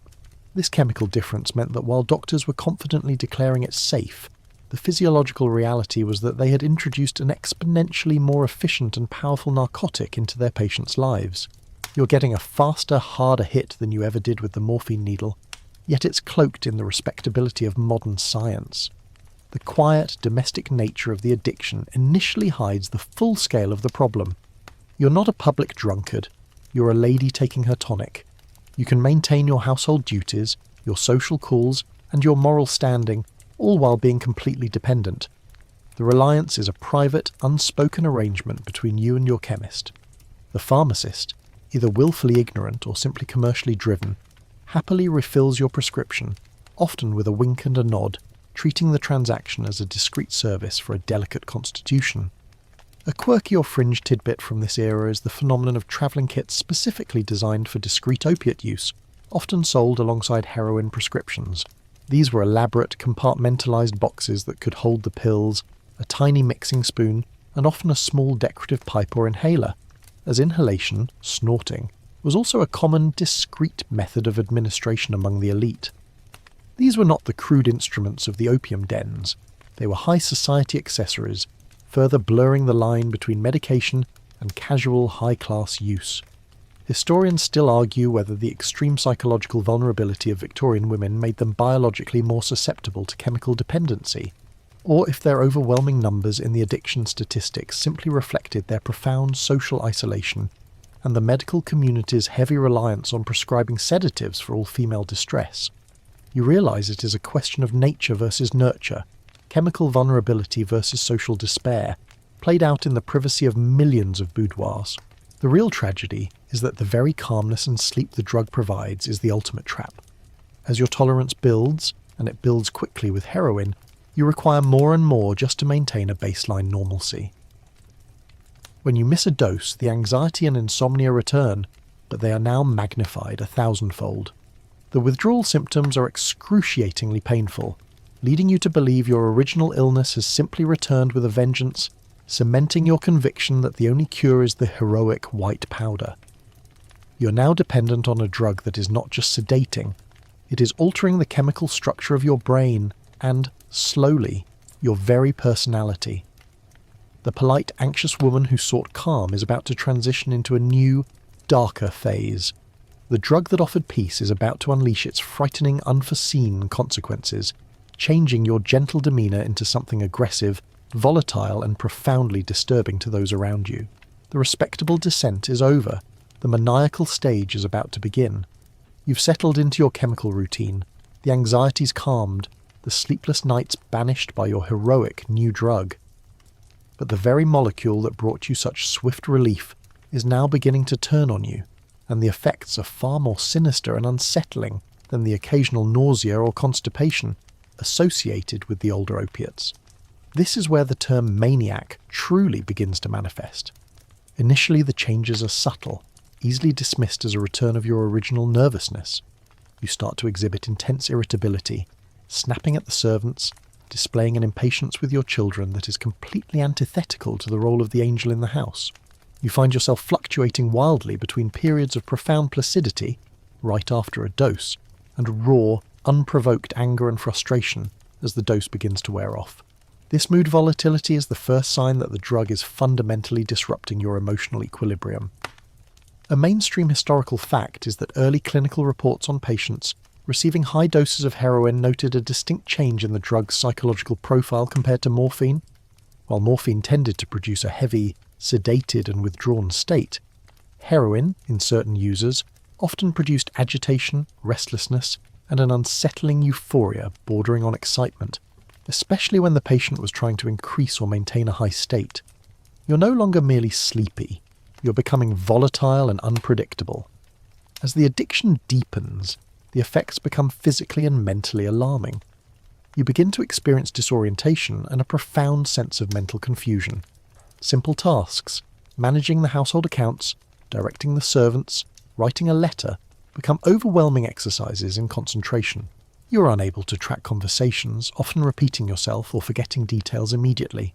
This chemical difference meant that while doctors were confidently declaring it safe, the physiological reality was that they had introduced an exponentially more efficient and powerful narcotic into their patients' lives. You're getting a faster, harder hit than you ever did with the morphine needle, yet it's cloaked in the respectability of modern science. the quiet, domestic nature of the addiction initially hides the full scale of the problem. You're not a public drunkard. You're a lady taking her tonic. You can maintain your household duties, your social calls, and your moral standing, all while being completely dependent. The reliance is a private, unspoken arrangement between you and your chemist. The pharmacist, either willfully ignorant or simply commercially driven, happily refills your prescription, often with a wink and a nod, treating the transaction as a discreet service for a delicate constitution. A quirky or fringe tidbit from this era is the phenomenon of travelling kits specifically designed for discreet opiate use, often sold alongside heroin prescriptions. These were elaborate, compartmentalised boxes that could hold the pills, a tiny mixing spoon, and often a small decorative pipe or inhaler, as inhalation, snorting, was also a common, discreet method of administration among the elite. These were not the crude instruments of the opium dens. They were high society accessories, further blurring the line between medication and casual high-class use. Historians still argue whether the extreme psychological vulnerability of Victorian women made them biologically more susceptible to chemical dependency, or if their overwhelming numbers in the addiction statistics simply reflected their profound social isolation and the medical community's heavy reliance on prescribing sedatives for all female distress. You realise it is a question of nature versus nurture, chemical vulnerability versus social despair, played out in the privacy of millions of boudoirs. The real tragedy is that the very calmness and sleep the drug provides is the ultimate trap. As your tolerance builds, and it builds quickly with heroin, you require more and more just to maintain a baseline normalcy. When you miss a dose, the anxiety and insomnia return, but they are now magnified 1,000-fold. The withdrawal symptoms are excruciatingly painful, leading you to believe your original illness has simply returned with a vengeance, cementing your conviction that the only cure is the heroic white powder. You're now dependent on a drug that is not just sedating, it is altering the chemical structure of your brain and, slowly, your very personality. The polite, anxious woman who sought calm is about to transition into a new, darker phase. The drug that offered peace is about to unleash its frightening, unforeseen consequences, changing your gentle demeanour into something aggressive, volatile, and profoundly disturbing to those around you. The respectable descent is over. The maniacal stage is about to begin. You've settled into your chemical routine, the anxieties calmed, the sleepless nights banished by your heroic new drug. But the very molecule that brought you such swift relief is now beginning to turn on you, and the effects are far more sinister and unsettling than the occasional nausea or constipation associated with the older opiates. This is where the term maniac truly begins to manifest. Initially, the changes are subtle, easily dismissed as a return of your original nervousness. You start to exhibit intense irritability, snapping at the servants, displaying an impatience with your children that is completely antithetical to the role of the angel in the house. You find yourself fluctuating wildly between periods of profound placidity, right after a dose, and raw, unprovoked anger and frustration as the dose begins to wear off. This mood volatility is the first sign that the drug is fundamentally disrupting your emotional equilibrium. A mainstream historical fact is that early clinical reports on patients receiving high doses of heroin noted a distinct change in the drug's psychological profile compared to morphine. While morphine tended to produce a heavy, sedated and withdrawn state, heroin, in certain users, often produced agitation, restlessness, and an unsettling euphoria bordering on excitement, especially when the patient was trying to increase or maintain a high state. You're no longer merely sleepy, you're becoming volatile and unpredictable. As the addiction deepens, the effects become physically and mentally alarming. You begin to experience disorientation and a profound sense of mental confusion. Simple tasks, managing the household accounts, directing the servants, writing a letter, become overwhelming exercises in concentration. You are unable to track conversations, often repeating yourself or forgetting details immediately.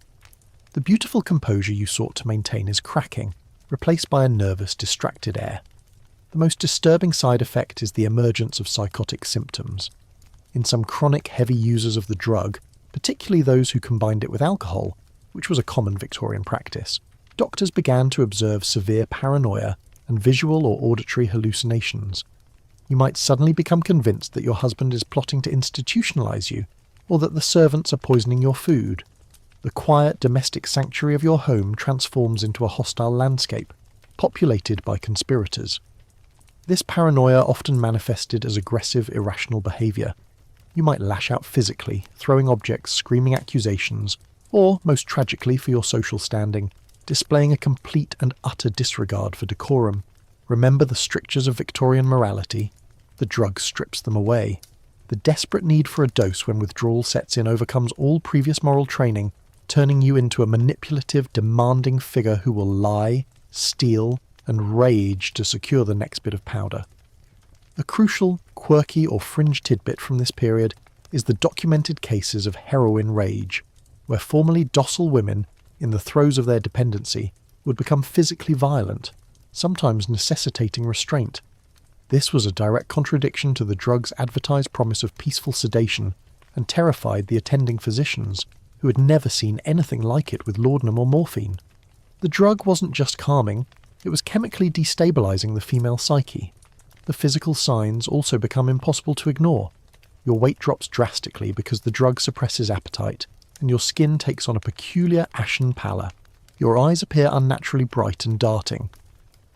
The beautiful composure you sought to maintain is cracking, replaced by a nervous, distracted air. The most disturbing side effect is the emergence of psychotic symptoms. In some chronic heavy users of the drug, particularly those who combined it with alcohol, which was a common Victorian practice, doctors began to observe severe paranoia and visual or auditory hallucinations. You might suddenly become convinced that your husband is plotting to institutionalize you, or that the servants are poisoning your food. The quiet domestic sanctuary of your home transforms into a hostile landscape, populated by conspirators. This paranoia often manifested as aggressive, irrational behaviour. You might lash out physically, throwing objects, screaming accusations, or, most tragically for your social standing, displaying a complete and utter disregard for decorum. Remember the strictures of Victorian morality? The drug strips them away. The desperate need for a dose when withdrawal sets in overcomes all previous moral training, turning you into a manipulative, demanding figure who will lie, steal, and rage to secure the next bit of powder. A crucial, quirky or fringe tidbit from this period is the documented cases of heroin rage, where formerly docile women, in the throes of their dependency, would become physically violent, sometimes necessitating restraint. This was a direct contradiction to the drug's advertised promise of peaceful sedation, and terrified the attending physicians, who had never seen anything like it with laudanum or morphine. The drug wasn't just calming, it was chemically destabilizing the female psyche. The physical signs also become impossible to ignore. Your weight drops drastically because the drug suppresses appetite, and your skin takes on a peculiar ashen pallor. Your eyes appear unnaturally bright and darting.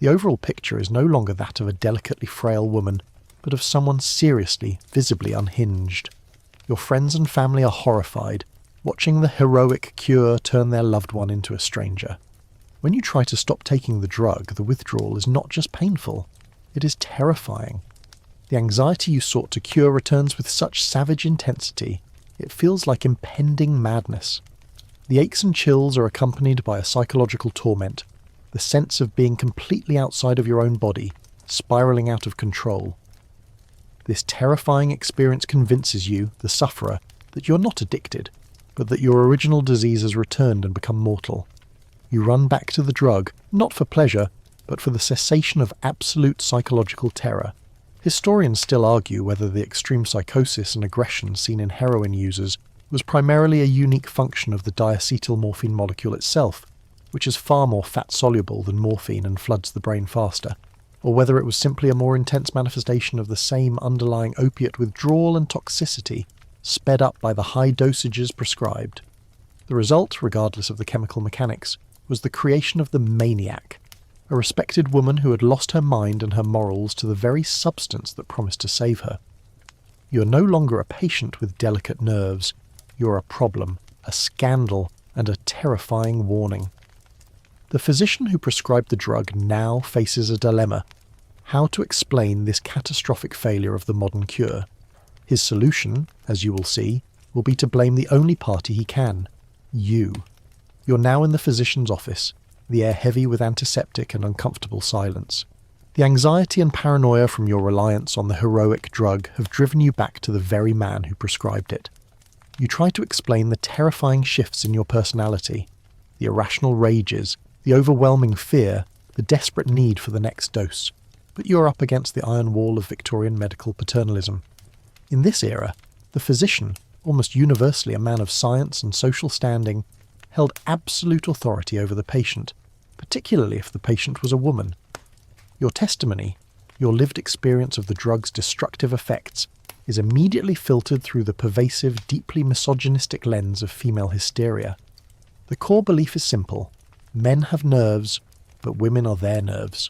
The overall picture is no longer that of a delicately frail woman, but of someone seriously, visibly unhinged. Your friends and family are horrified, watching the heroic cure turn their loved one into a stranger. When you try to stop taking the drug, the withdrawal is not just painful, it is terrifying. The anxiety you sought to cure returns with such savage intensity, it feels like impending madness. The aches and chills are accompanied by a psychological torment, the sense of being completely outside of your own body, spiralling out of control. This terrifying experience convinces you, the sufferer, that you're not addicted, but that your original disease has returned and become mortal. You run back to the drug, not for pleasure, but for the cessation of absolute psychological terror. Historians still argue whether the extreme psychosis and aggression seen in heroin users was primarily a unique function of the diacetyl morphine molecule itself, which is far more fat-soluble than morphine and floods the brain faster, or whether it was simply a more intense manifestation of the same underlying opiate withdrawal and toxicity, sped up by the high dosages prescribed. The result, regardless of the chemical mechanics, was the creation of the Maniac, a respected woman who had lost her mind and her morals to the very substance that promised to save her. You are no longer a patient with delicate nerves. You're a problem, a scandal, and a terrifying warning. The physician who prescribed the drug now faces a dilemma: how to explain this catastrophic failure of the modern cure. His solution, as you will see, will be to blame the only party he can: you. You're now in the physician's office, the air heavy with antiseptic and uncomfortable silence. The anxiety and paranoia from your reliance on the heroic drug have driven you back to the very man who prescribed it. You try to explain the terrifying shifts in your personality, the irrational rages, the overwhelming fear, the desperate need for the next dose, but you're up against the iron wall of Victorian medical paternalism. In this era, the physician, almost universally a man of science and social standing, held absolute authority over the patient, particularly if the patient was a woman. Your testimony, your lived experience of the drug's destructive effects, is immediately filtered through the pervasive, deeply misogynistic lens of female hysteria. The core belief is simple: men have nerves, but women are their nerves.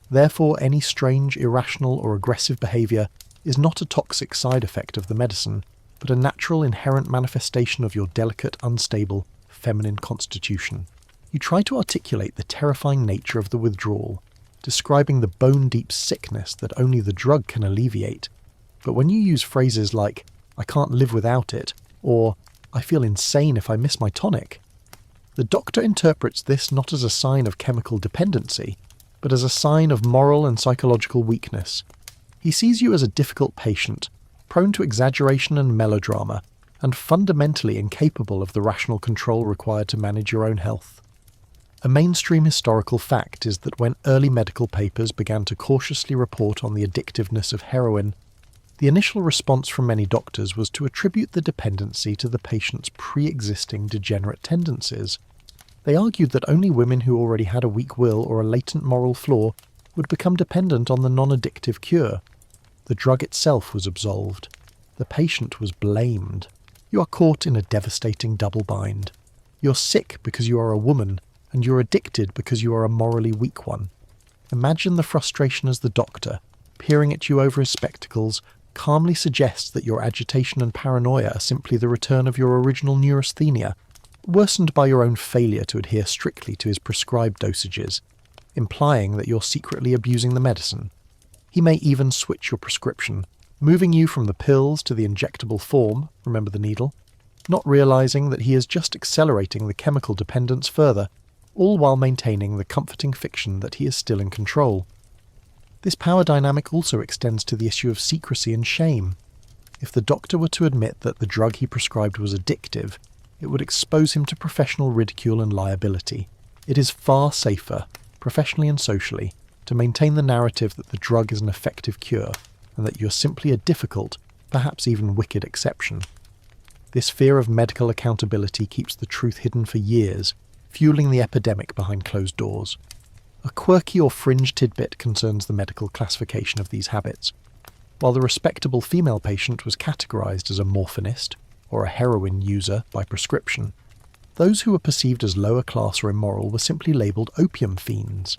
Therefore, any strange, irrational, or aggressive behaviour is not a toxic side effect of the medicine, but a natural inherent manifestation of your delicate, unstable, feminine constitution. You try to articulate the terrifying nature of the withdrawal, describing the bone-deep sickness that only the drug can alleviate. But when you use phrases like, "I can't live without it," or "I feel insane if I miss my tonic," the doctor interprets this not as a sign of chemical dependency, but as a sign of moral and psychological weakness. He sees you as a difficult patient, prone to exaggeration and melodrama, and fundamentally incapable of the rational control required to manage your own health. A mainstream historical fact is that when early medical papers began to cautiously report on the addictiveness of heroin, the initial response from many doctors was to attribute the dependency to the patient's pre-existing degenerate tendencies. They argued that only women who already had a weak will or a latent moral flaw would become dependent on the non-addictive cure. The drug itself was absolved. The patient was blamed. You are caught in a devastating double bind. You're sick because you are a woman, and you're addicted because you are a morally weak one. Imagine the frustration as the doctor, peering at you over his spectacles, calmly suggests that your agitation and paranoia are simply the return of your original neurasthenia, worsened by your own failure to adhere strictly to his prescribed dosages, implying that you're secretly abusing the medicine. He may even switch your prescription, moving you from the pills to the injectable form, remember the needle, not realizing that he is just accelerating the chemical dependence further, all while maintaining the comforting fiction that he is still in control. This power dynamic also extends to the issue of secrecy and shame. If the doctor were to admit that the drug he prescribed was addictive, it would expose him to professional ridicule and liability. It is far safer, professionally and socially, to maintain the narrative that the drug is an effective cure, and that you're simply a difficult, perhaps even wicked exception. This fear of medical accountability keeps the truth hidden for years, fueling the epidemic behind closed doors. A quirky or fringe tidbit concerns the medical classification of these habits. While the respectable female patient was categorized as a morphinist, or a heroin user by prescription, those who were perceived as lower class or immoral were simply labelled opium fiends.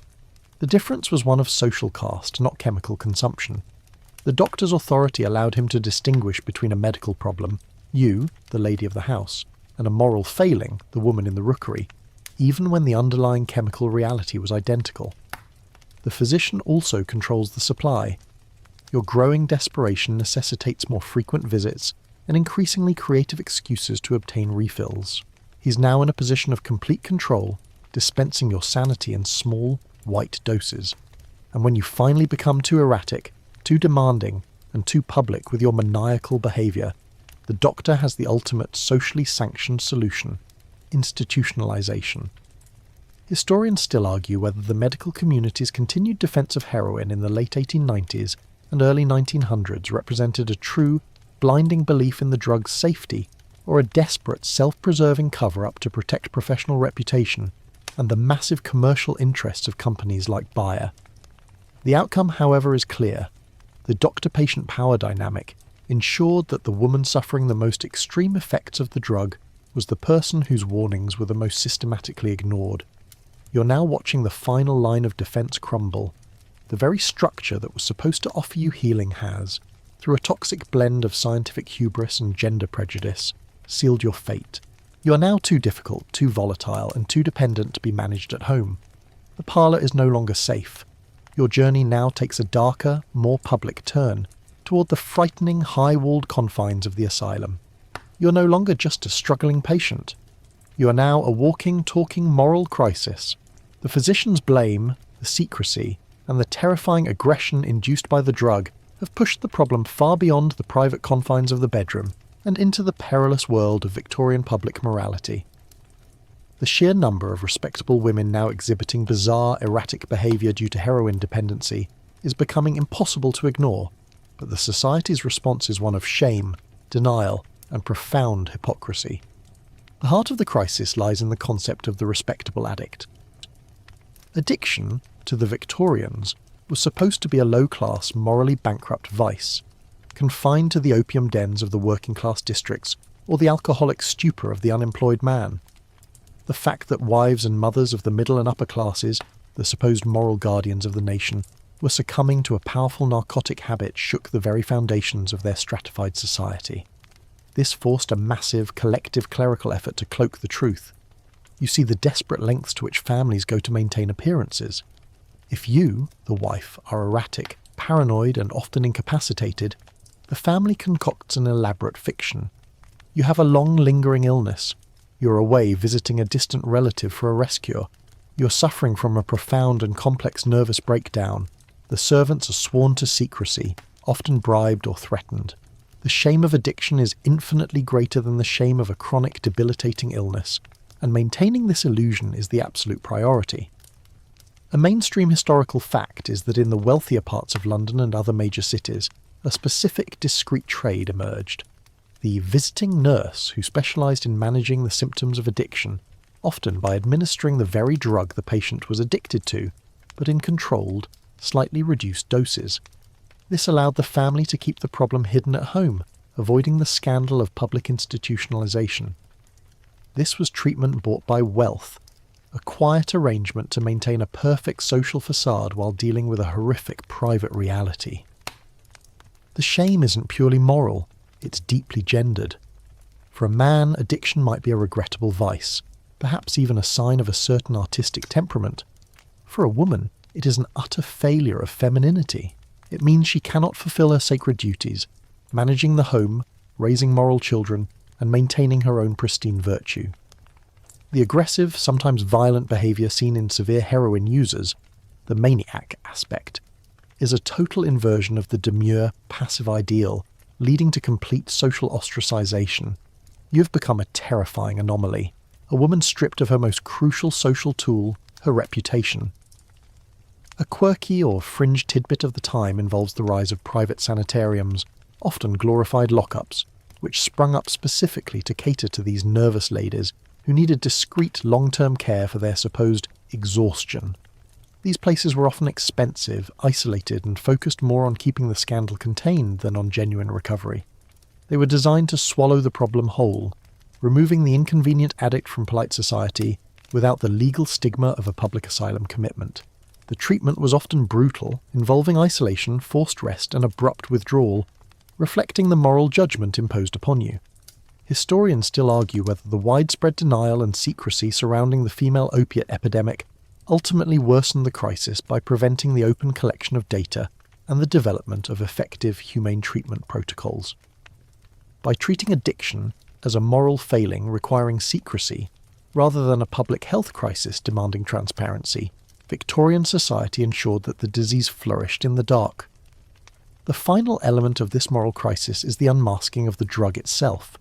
The difference was one of social caste, not chemical consumption. The doctor's authority allowed him to distinguish between a medical problem, you, the lady of the house, and a moral failing, the woman in the rookery, even when the underlying chemical reality was identical. The physician also controls the supply. Your growing desperation necessitates more frequent visits and increasingly creative excuses to obtain refills. He's now in a position of complete control, dispensing your sanity in small, white doses. And when you finally become too erratic, too demanding, and too public with your maniacal behaviour, the doctor has the ultimate socially sanctioned solution: institutionalization. Historians still argue whether the medical community's continued defence of heroin in the late 1890s and early 1900s represented a true, blinding belief in the drug's safety, or a desperate, self-preserving cover-up to protect professional reputation and the massive commercial interests of companies like Bayer. The outcome, however, is clear. The doctor-patient power dynamic ensured that the woman suffering the most extreme effects of the drug was the person whose warnings were the most systematically ignored. You're now watching the final line of defence crumble. The very structure that was supposed to offer you healing has, through a toxic blend of scientific hubris and gender prejudice, sealed your fate. You are now too difficult, too volatile, and too dependent to be managed at home. The parlour is no longer safe. Your journey now takes a darker, more public turn, toward the frightening, high-walled confines of the asylum. You're no longer just a struggling patient. You are now a walking, talking moral crisis. The physician's blame, the secrecy, and the terrifying aggression induced by the drug have pushed the problem far beyond the private confines of the bedroom and into the perilous world of Victorian public morality. The sheer number of respectable women now exhibiting bizarre, erratic behaviour due to heroin dependency is becoming impossible to ignore, but the society's response is one of shame, denial, and profound hypocrisy. The heart of the crisis lies in the concept of the respectable addict. Addiction, to the Victorians, was supposed to be a low-class, morally bankrupt vice, confined to the opium dens of the working-class districts or the alcoholic stupor of the unemployed man. The fact that wives and mothers of the middle and upper classes, the supposed moral guardians of the nation, were succumbing to a powerful narcotic habit shook the very foundations of their stratified society. This forced a massive, collective clerical effort to cloak the truth. You see the desperate lengths to which families go to maintain appearances. If you, the wife, are erratic, paranoid, and often incapacitated, the family concocts an elaborate fiction. You have a long, lingering illness. You're away visiting a distant relative for a rest cure. You're suffering from a profound and complex nervous breakdown. The servants are sworn to secrecy, often bribed or threatened. The shame of addiction is infinitely greater than the shame of a chronic, debilitating illness, and maintaining this illusion is the absolute priority. A mainstream historical fact is that in the wealthier parts of London and other major cities, a specific discreet trade emerged. The visiting nurse who specialised in managing the symptoms of addiction, often by administering the very drug the patient was addicted to, but in controlled, slightly reduced doses. This allowed the family to keep the problem hidden at home, avoiding the scandal of public institutionalization. This was treatment bought by wealth, a quiet arrangement to maintain a perfect social facade while dealing with a horrific private reality. The shame isn't purely moral, it's deeply gendered. For a man, addiction might be a regrettable vice, perhaps even a sign of a certain artistic temperament. For a woman, it is an utter failure of femininity. It means she cannot fulfill her sacred duties, managing the home, raising moral children, and maintaining her own pristine virtue. The aggressive, sometimes violent behaviour seen in severe heroin users, the maniac aspect, is a total inversion of the demure, passive ideal, leading to complete social ostracisation. You have become a terrifying anomaly, a woman stripped of her most crucial social tool, her reputation. A quirky or fringe tidbit of the time involves the rise of private sanitariums, often glorified lockups, which sprung up specifically to cater to these nervous ladies who needed discreet long-term care for their supposed exhaustion. These places were often expensive, isolated, and focused more on keeping the scandal contained than on genuine recovery. They were designed to swallow the problem whole, removing the inconvenient addict from polite society without the legal stigma of a public asylum commitment. The treatment was often brutal, involving isolation, forced rest, and abrupt withdrawal, reflecting the moral judgment imposed upon you. Historians still argue whether the widespread denial and secrecy surrounding the female opiate epidemic ultimately worsened the crisis by preventing the open collection of data and the development of effective humane treatment protocols. By treating addiction as a moral failing requiring secrecy, rather than a public health crisis demanding transparency, Victorian society ensured that the disease flourished in the dark. The final element of this moral crisis is the unmasking of the drug itself.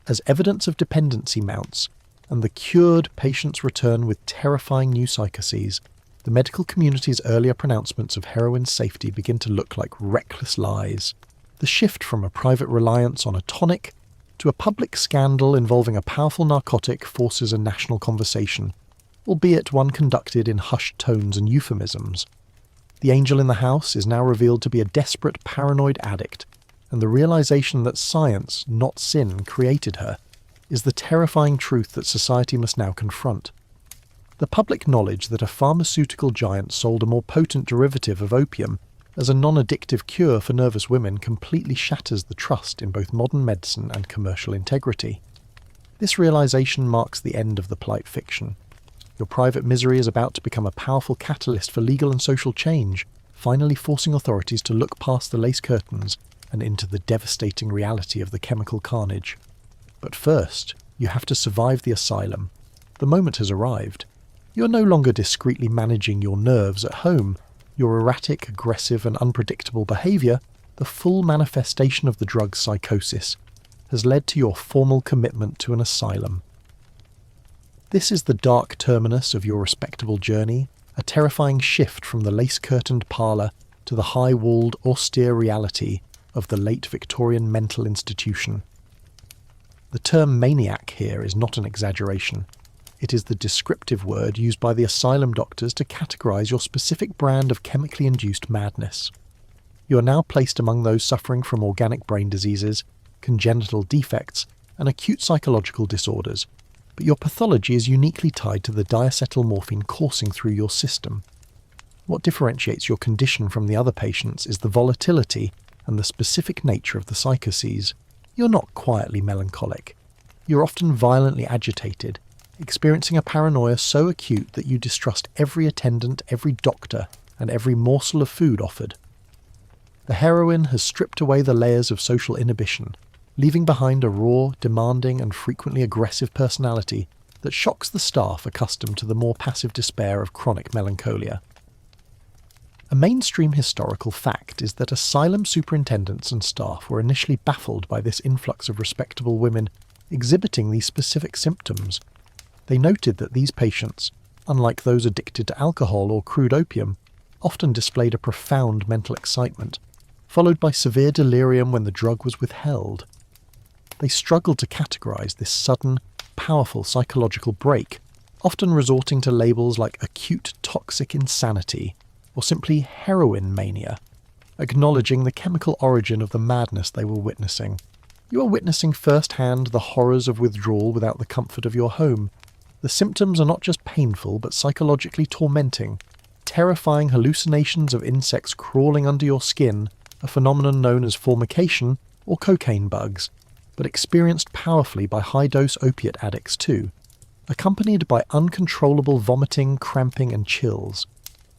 As evidence of dependency mounts, and the cured patients return with terrifying new psychoses, the medical community's earlier pronouncements of heroin's safety begin to look like reckless lies. The shift from a private reliance on a tonic to a public scandal involving a powerful narcotic forces a national conversation, albeit one conducted in hushed tones and euphemisms. The angel in the house is now revealed to be a desperate, paranoid addict, and the realization that science, not sin, created her, is the terrifying truth that society must now confront. The public knowledge that a pharmaceutical giant sold a more potent derivative of opium as a non-addictive cure for nervous women completely shatters the trust in both modern medicine and commercial integrity. This realization marks the end of the polite fiction. Your private misery is about to become a powerful catalyst for legal and social change, finally forcing authorities to look past the lace curtains and into the devastating reality of the chemical carnage. But first, you have to survive the asylum. The moment has arrived. You are no longer discreetly managing your nerves at home. Your erratic, aggressive, and unpredictable behaviour, the full manifestation of the drug's psychosis, has led to your formal commitment to an asylum. This is the dark terminus of your respectable journey, a terrifying shift from the lace-curtained parlour to the high-walled, austere reality of the late Victorian mental institution. The term maniac here is not an exaggeration. It is the descriptive word used by the asylum doctors to categorise your specific brand of chemically induced madness. You are now placed among those suffering from organic brain diseases, congenital defects, and acute psychological disorders, but your pathology is uniquely tied to the diacetylmorphine coursing through your system. What differentiates your condition from the other patients is the volatility and the specific nature of the psychoses. You're not quietly melancholic. You're often violently agitated, experiencing a paranoia so acute that you distrust every attendant, every doctor, and every morsel of food offered. The heroin has stripped away the layers of social inhibition, leaving behind a raw, demanding, and frequently aggressive personality that shocks the staff accustomed to the more passive despair of chronic melancholia. A mainstream historical fact is that asylum superintendents and staff were initially baffled by this influx of respectable women exhibiting these specific symptoms. They noted that these patients, unlike those addicted to alcohol or crude opium, often displayed a profound mental excitement, followed by severe delirium when the drug was withheld. They struggled to categorize this sudden, powerful psychological break, often resorting to labels like acute toxic insanity or simply heroin mania, acknowledging the chemical origin of the madness they were witnessing. You are witnessing firsthand the horrors of withdrawal without the comfort of your home. The symptoms are not just painful but psychologically tormenting. Terrifying hallucinations of insects crawling under your skin, a phenomenon known as formication or cocaine bugs, but experienced powerfully by high-dose opiate addicts too, accompanied by uncontrollable vomiting, cramping and chills.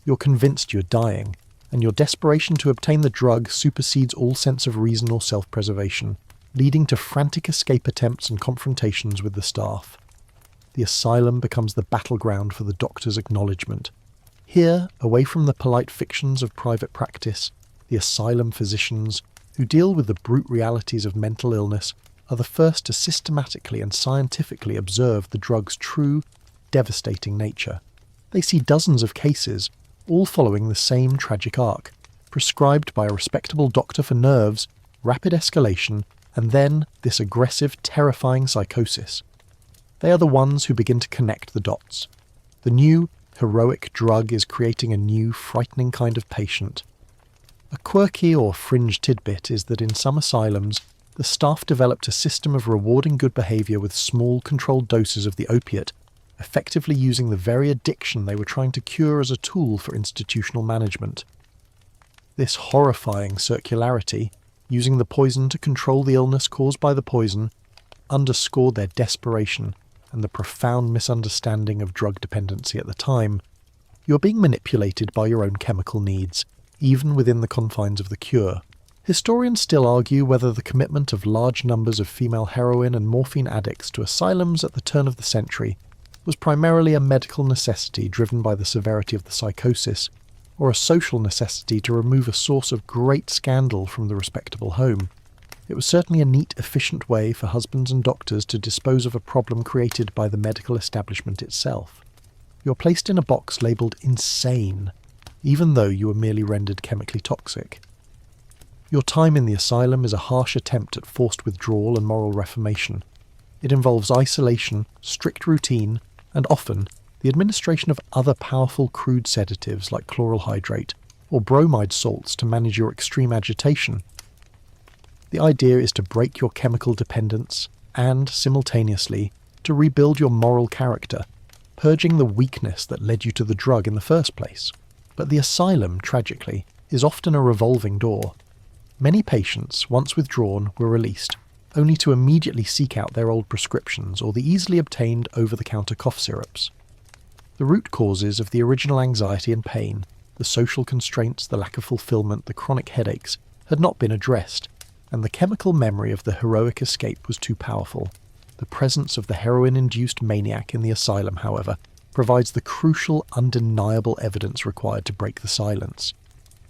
You're convinced you're dying, and your desperation to obtain the drug supersedes all sense of reason or self-preservation, leading to frantic escape attempts and confrontations with the staff. The asylum becomes the battleground for the doctor's acknowledgement. Here, away from the polite fictions of private practice, the asylum physicians, who deal with the brute realities of mental illness, are the first to systematically and scientifically observe the drug's true, devastating nature. They see dozens of cases, all following the same tragic arc, prescribed by a respectable doctor for nerves, rapid escalation, and then this aggressive, terrifying psychosis. They are the ones who begin to connect the dots. The new, heroic drug is creating a new, frightening kind of patient. A quirky or fringe tidbit is that in some asylums, the staff developed a system of rewarding good behaviour with small, controlled doses of the opiate, effectively using the very addiction they were trying to cure as a tool for institutional management. This horrifying circularity, using the poison to control the illness caused by the poison, underscored their desperation and the profound misunderstanding of drug dependency at the time. You are being manipulated by your own chemical needs, even within the confines of the cure. Historians still argue whether the commitment of large numbers of female heroin and morphine addicts to asylums at the turn of the century was primarily a medical necessity driven by the severity of the psychosis, or a social necessity to remove a source of great scandal from the respectable home. It was certainly a neat, efficient way for husbands and doctors to dispose of a problem created by the medical establishment itself. You are placed in a box labelled insane, even though you were merely rendered chemically toxic. Your time in the asylum is a harsh attempt at forced withdrawal and moral reformation. It involves isolation, strict routine, and often the administration of other powerful crude sedatives like chloral hydrate or bromide salts to manage your extreme agitation. The idea is to break your chemical dependence and, simultaneously, to rebuild your moral character, purging the weakness that led you to the drug in the first place. But the asylum, tragically, is often a revolving door. Many patients, once withdrawn, were released, only to immediately seek out their old prescriptions or the easily obtained over-the-counter cough syrups. The root causes of the original anxiety and pain, the social constraints, the lack of fulfillment, the chronic headaches, had not been addressed, and the chemical memory of the heroic escape was too powerful. The presence of the heroin-induced maniac in the asylum, however, provides the crucial, undeniable evidence required to break the silence.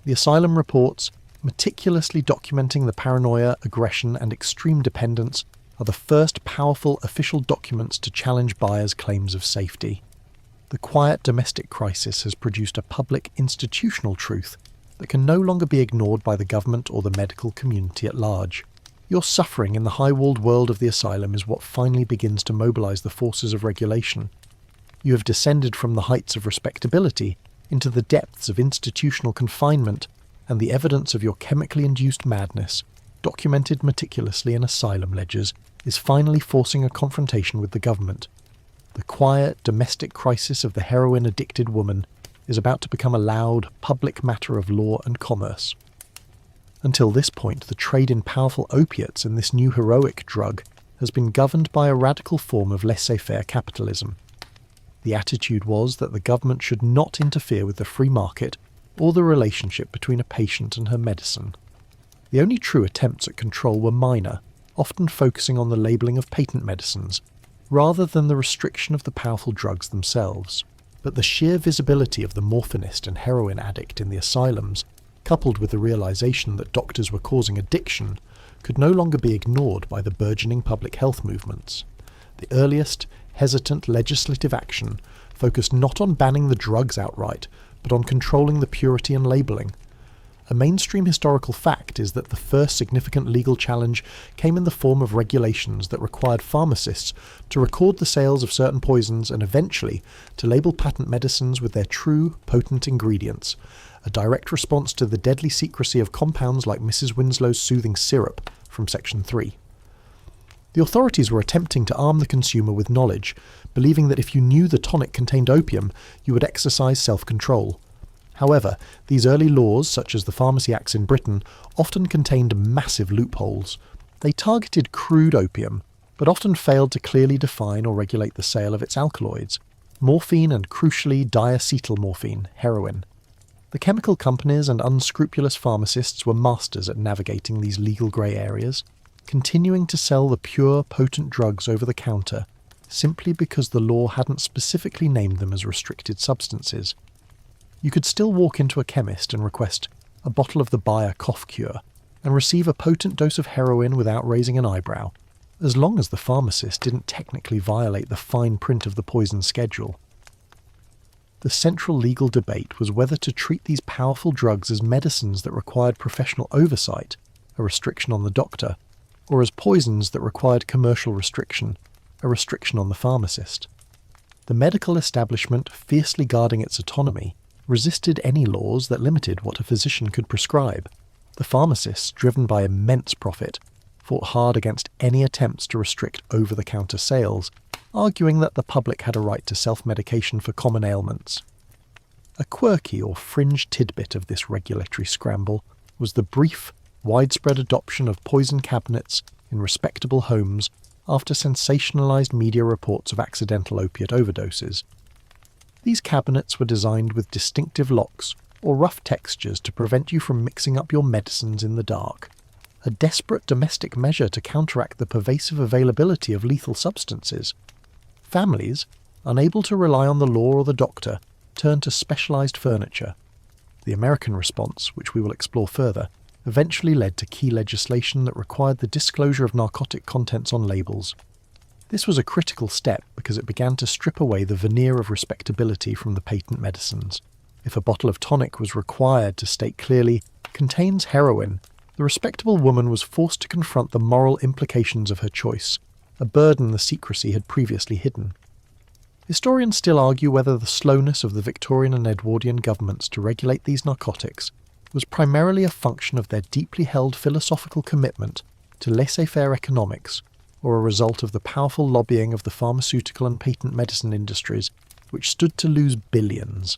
The asylum reports, meticulously documenting the paranoia, aggression, and extreme dependence, are the first powerful official documents to challenge buyers' claims of safety. The quiet domestic crisis has produced a public institutional truth that can no longer be ignored by the government or the medical community at large. Your suffering in the high-walled world of the asylum is what finally begins to mobilise the forces of regulation. You have descended from the heights of respectability into the depths of institutional confinement, and the evidence of your chemically induced madness, documented meticulously in asylum ledgers, is finally forcing a confrontation with the government. The quiet, domestic crisis of the heroin-addicted woman is about to become a loud, public matter of law and commerce. Until this point, the trade in powerful opiates and this new heroic drug has been governed by a radical form of laissez-faire capitalism. The attitude was that the government should not interfere with the free market or the relationship between a patient and her medicine. The only true attempts at control were minor, often focusing on the labelling of patent medicines, rather than the restriction of the powerful drugs themselves. But the sheer visibility of the morphinist and heroin addict in the asylums, coupled with the realization that doctors were causing addiction, could no longer be ignored by the burgeoning public health movements. The earliest, hesitant legislative action focused not on banning the drugs outright, but on controlling the purity and labelling. A mainstream historical fact is that the first significant legal challenge came in the form of regulations that required pharmacists to record the sales of certain poisons and eventually to label patent medicines with their true, potent ingredients, a direct response to the deadly secrecy of compounds like Mrs. Winslow's soothing syrup from Section 3. The authorities were attempting to arm the consumer with knowledge, believing that if you knew the tonic contained opium, you would exercise self-control. However, these early laws, such as the Pharmacy Acts in Britain, often contained massive loopholes. They targeted crude opium, but often failed to clearly define or regulate the sale of its alkaloids, morphine and, crucially, diacetylmorphine, heroin. The chemical companies and unscrupulous pharmacists were masters at navigating these legal grey areas, continuing to sell the pure, potent drugs over the counter, simply because the law hadn't specifically named them as restricted substances. You could still walk into a chemist and request a bottle of the Bayer cough cure, and receive a potent dose of heroin without raising an eyebrow, as long as the pharmacist didn't technically violate the fine print of the poison schedule. The central legal debate was whether to treat these powerful drugs as medicines that required professional oversight, a restriction on the doctor, or as poisons that required commercial restriction, a restriction on the pharmacist. The medical establishment, fiercely guarding its autonomy, resisted any laws that limited what a physician could prescribe. The pharmacists, driven by immense profit, fought hard against any attempts to restrict over-the-counter sales, arguing that the public had a right to self-medication for common ailments. A quirky or fringe tidbit of this regulatory scramble was the brief, widespread adoption of poison cabinets in respectable homes after sensationalised media reports of accidental opiate overdoses. These cabinets were designed with distinctive locks or rough textures to prevent you from mixing up your medicines in the dark, a desperate domestic measure to counteract the pervasive availability of lethal substances. Families, unable to rely on the law or the doctor, turned to specialised furniture. The American response, which we will explore further, eventually led to key legislation that required the disclosure of narcotic contents on labels. This was a critical step because it began to strip away the veneer of respectability from the patent medicines. If a bottle of tonic was required to state clearly, "contains heroin," the respectable woman was forced to confront the moral implications of her choice, a burden the secrecy had previously hidden. Historians still argue whether the slowness of the Victorian and Edwardian governments to regulate these narcotics was primarily a function of their deeply held philosophical commitment to laissez-faire economics, or a result of the powerful lobbying of the pharmaceutical and patent medicine industries, which stood to lose billions.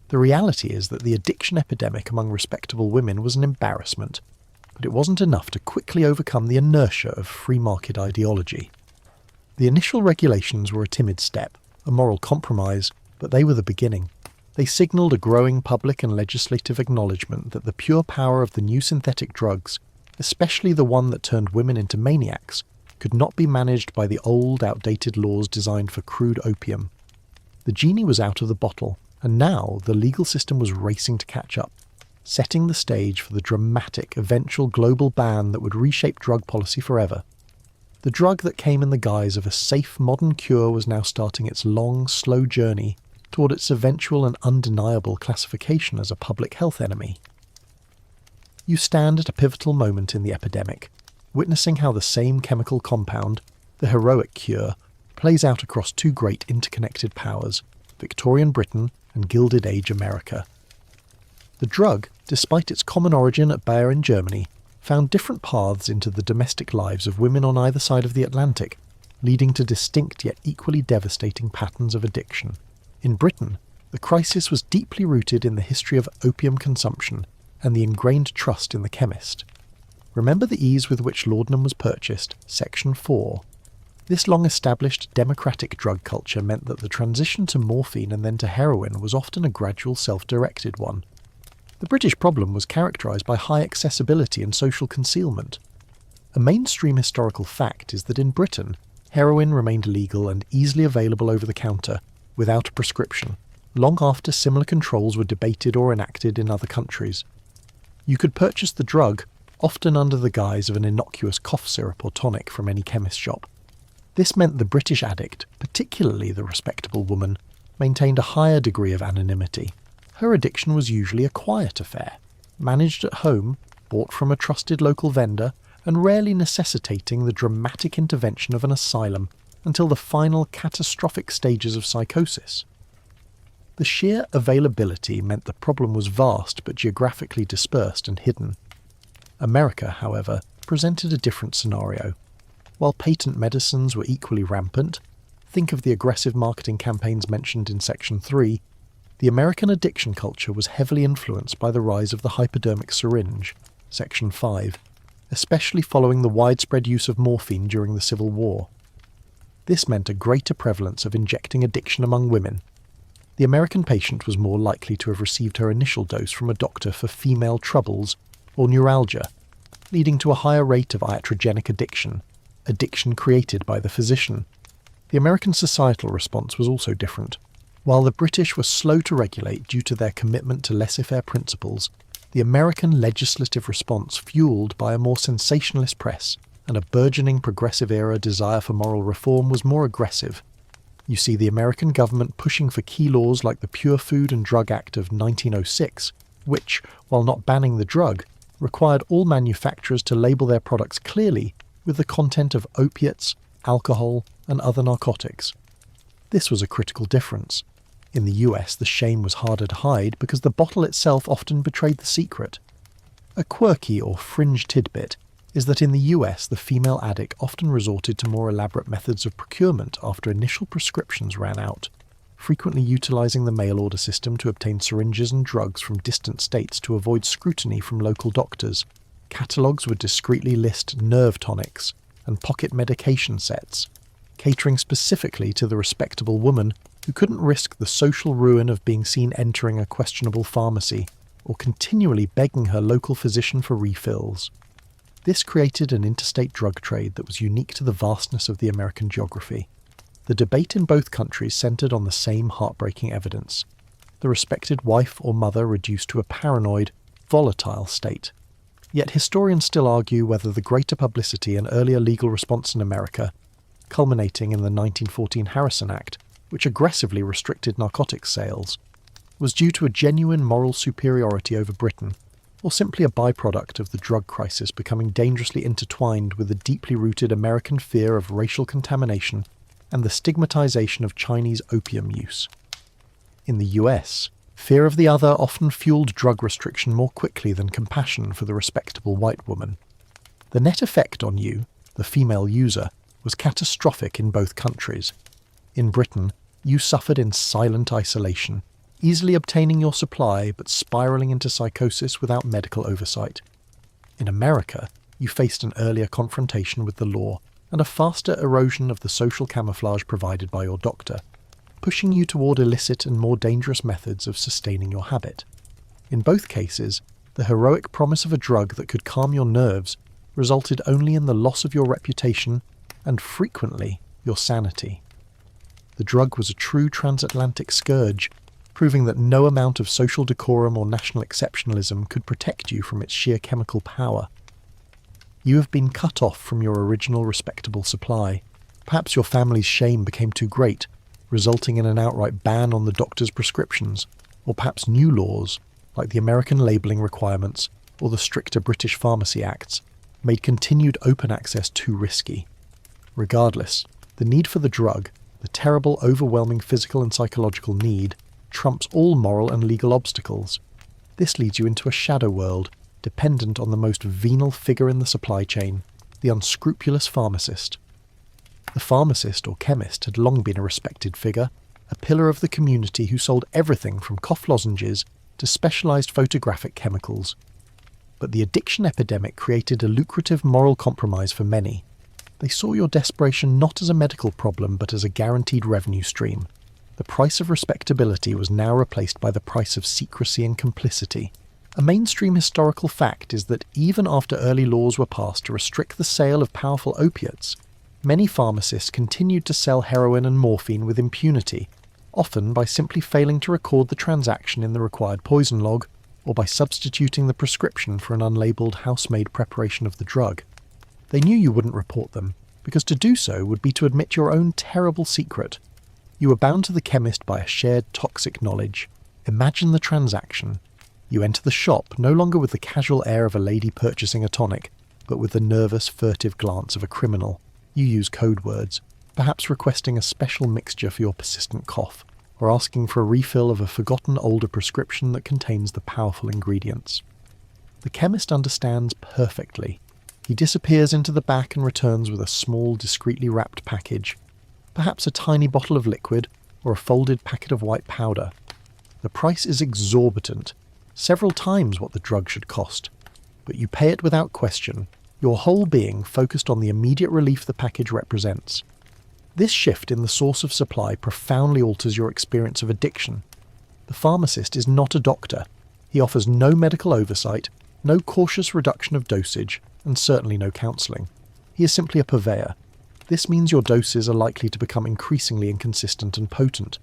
The reality is that the addiction epidemic among respectable women was an embarrassment, but it wasn't enough to quickly overcome the inertia of free market ideology. The initial regulations were a timid step, a moral compromise, but they were the beginning. They signalled a growing public and legislative acknowledgement that the pure power of the new synthetic drugs, especially the one that turned women into maniacs, could not be managed by the old, outdated laws designed for crude opium. The genie was out of the bottle, and now the legal system was racing to catch up, setting the stage for the dramatic, eventual global ban that would reshape drug policy forever. The drug that came in the guise of a safe modern cure was now starting its long, slow journey toward its eventual and undeniable classification as a public health enemy. You stand at a pivotal moment in the epidemic, witnessing how the same chemical compound, the heroic cure, plays out across two great interconnected powers, Victorian Britain and Gilded Age America. The drug, despite its common origin at Bayer in Germany, found different paths into the domestic lives of women on either side of the Atlantic, leading to distinct yet equally devastating patterns of addiction. In Britain, the crisis was deeply rooted in the history of opium consumption and the ingrained trust in the chemist. Remember the ease with which laudanum was purchased, Section 4. This long-established democratic drug culture meant that the transition to morphine and then to heroin was often a gradual self-directed one. The British problem was characterised by high accessibility and social concealment. A mainstream historical fact is that in Britain, heroin remained legal and easily available over the counter, without a prescription, long after similar controls were debated or enacted in other countries. You could purchase the drug, often under the guise of an innocuous cough syrup or tonic from any chemist shop. This meant the British addict, particularly the respectable woman, maintained a higher degree of anonymity. Her addiction was usually a quiet affair, managed at home, bought from a trusted local vendor, and rarely necessitating the dramatic intervention of an asylum until the final catastrophic stages of psychosis. The sheer availability meant the problem was vast but geographically dispersed and hidden. America, however, presented a different scenario. While patent medicines were equally rampant, think of the aggressive marketing campaigns mentioned in Section 3, the American addiction culture was heavily influenced by the rise of the hypodermic syringe, Section 5, especially following the widespread use of morphine during the Civil War. This meant a greater prevalence of injecting addiction among women. The American patient was more likely to have received her initial dose from a doctor for female troubles or neuralgia, leading to a higher rate of iatrogenic addiction created by the physician. The American societal response was also different. While the British were slow to regulate due to their commitment to laissez-faire principles, the American legislative response, fueled by a more sensationalist press and a burgeoning progressive-era desire for moral reform, was more aggressive. You see the American government pushing for key laws like the Pure Food and Drug Act of 1906, which, while not banning the drug, required all manufacturers to label their products clearly with the content of opiates, alcohol, and other narcotics. This was a critical difference. In the US, the shame was harder to hide because the bottle itself often betrayed the secret. A quirky or fringe tidbit is that in the US, the female addict often resorted to more elaborate methods of procurement after initial prescriptions ran out, frequently utilizing the mail-order system to obtain syringes and drugs from distant states to avoid scrutiny from local doctors. Catalogues would discreetly list nerve tonics and pocket medication sets, catering specifically to the respectable woman who couldn't risk the social ruin of being seen entering a questionable pharmacy or continually begging her local physician for refills. This created an interstate drug trade that was unique to the vastness of the American geography. The debate in both countries centered on the same heartbreaking evidence: the respected wife or mother reduced to a paranoid, volatile state. Yet historians still argue whether the greater publicity and earlier legal response in America, culminating in the 1914 Harrison Act, which aggressively restricted narcotics sales, was due to a genuine moral superiority over Britain, or simply a byproduct of the drug crisis becoming dangerously intertwined with the deeply rooted American fear of racial contamination and the stigmatization of Chinese opium use. In the US, fear of the other often fueled drug restriction more quickly than compassion for the respectable white woman. The net effect on you, the female user, was catastrophic in both countries. In Britain, you suffered in silent isolation, easily obtaining your supply but spiralling into psychosis without medical oversight. In America, you faced an earlier confrontation with the law and a faster erosion of the social camouflage provided by your doctor, pushing you toward illicit and more dangerous methods of sustaining your habit. In both cases, the heroic promise of a drug that could calm your nerves resulted only in the loss of your reputation and, frequently, your sanity. The drug was a true transatlantic scourge, proving that no amount of social decorum or national exceptionalism could protect you from its sheer chemical power. You have been cut off from your original respectable supply. Perhaps your family's shame became too great, resulting in an outright ban on the doctor's prescriptions, or perhaps new laws, like the American labelling requirements or the stricter British Pharmacy Acts, made continued open access too risky. Regardless, the need for the drug, the terrible, overwhelming physical and psychological need, trumps all moral and legal obstacles. This leads you into a shadow world, dependent on the most venal figure in the supply chain, the unscrupulous pharmacist. The pharmacist or chemist had long been a respected figure, a pillar of the community who sold everything from cough lozenges to specialized photographic chemicals. But the addiction epidemic created a lucrative moral compromise for many. They saw your desperation not as a medical problem but as a guaranteed revenue stream. The price of respectability was now replaced by the price of secrecy and complicity. A mainstream historical fact is that even after early laws were passed to restrict the sale of powerful opiates, many pharmacists continued to sell heroin and morphine with impunity, often by simply failing to record the transaction in the required poison log, or by substituting the prescription for an unlabeled house-made preparation of the drug. They knew you wouldn't report them, because to do so would be to admit your own terrible secret. You were bound to the chemist by a shared toxic knowledge. Imagine the transaction. You enter the shop no longer with the casual air of a lady purchasing a tonic, but with the nervous, furtive glance of a criminal. You use code words, perhaps requesting a special mixture for your persistent cough, or asking for a refill of a forgotten older prescription that contains the powerful ingredients. The chemist understands perfectly. He disappears into the back and returns with a small, discreetly wrapped package, perhaps a tiny bottle of liquid or a folded packet of white powder. The price is exorbitant, several times what the drug should cost, but you pay it without question, your whole being focused on the immediate relief the package represents. This shift in the source of supply profoundly alters your experience of addiction. The pharmacist is not a doctor. He offers no medical oversight, no cautious reduction of dosage, and certainly no counselling. He is simply a purveyor. This means your doses are likely to become increasingly inconsistent and potent.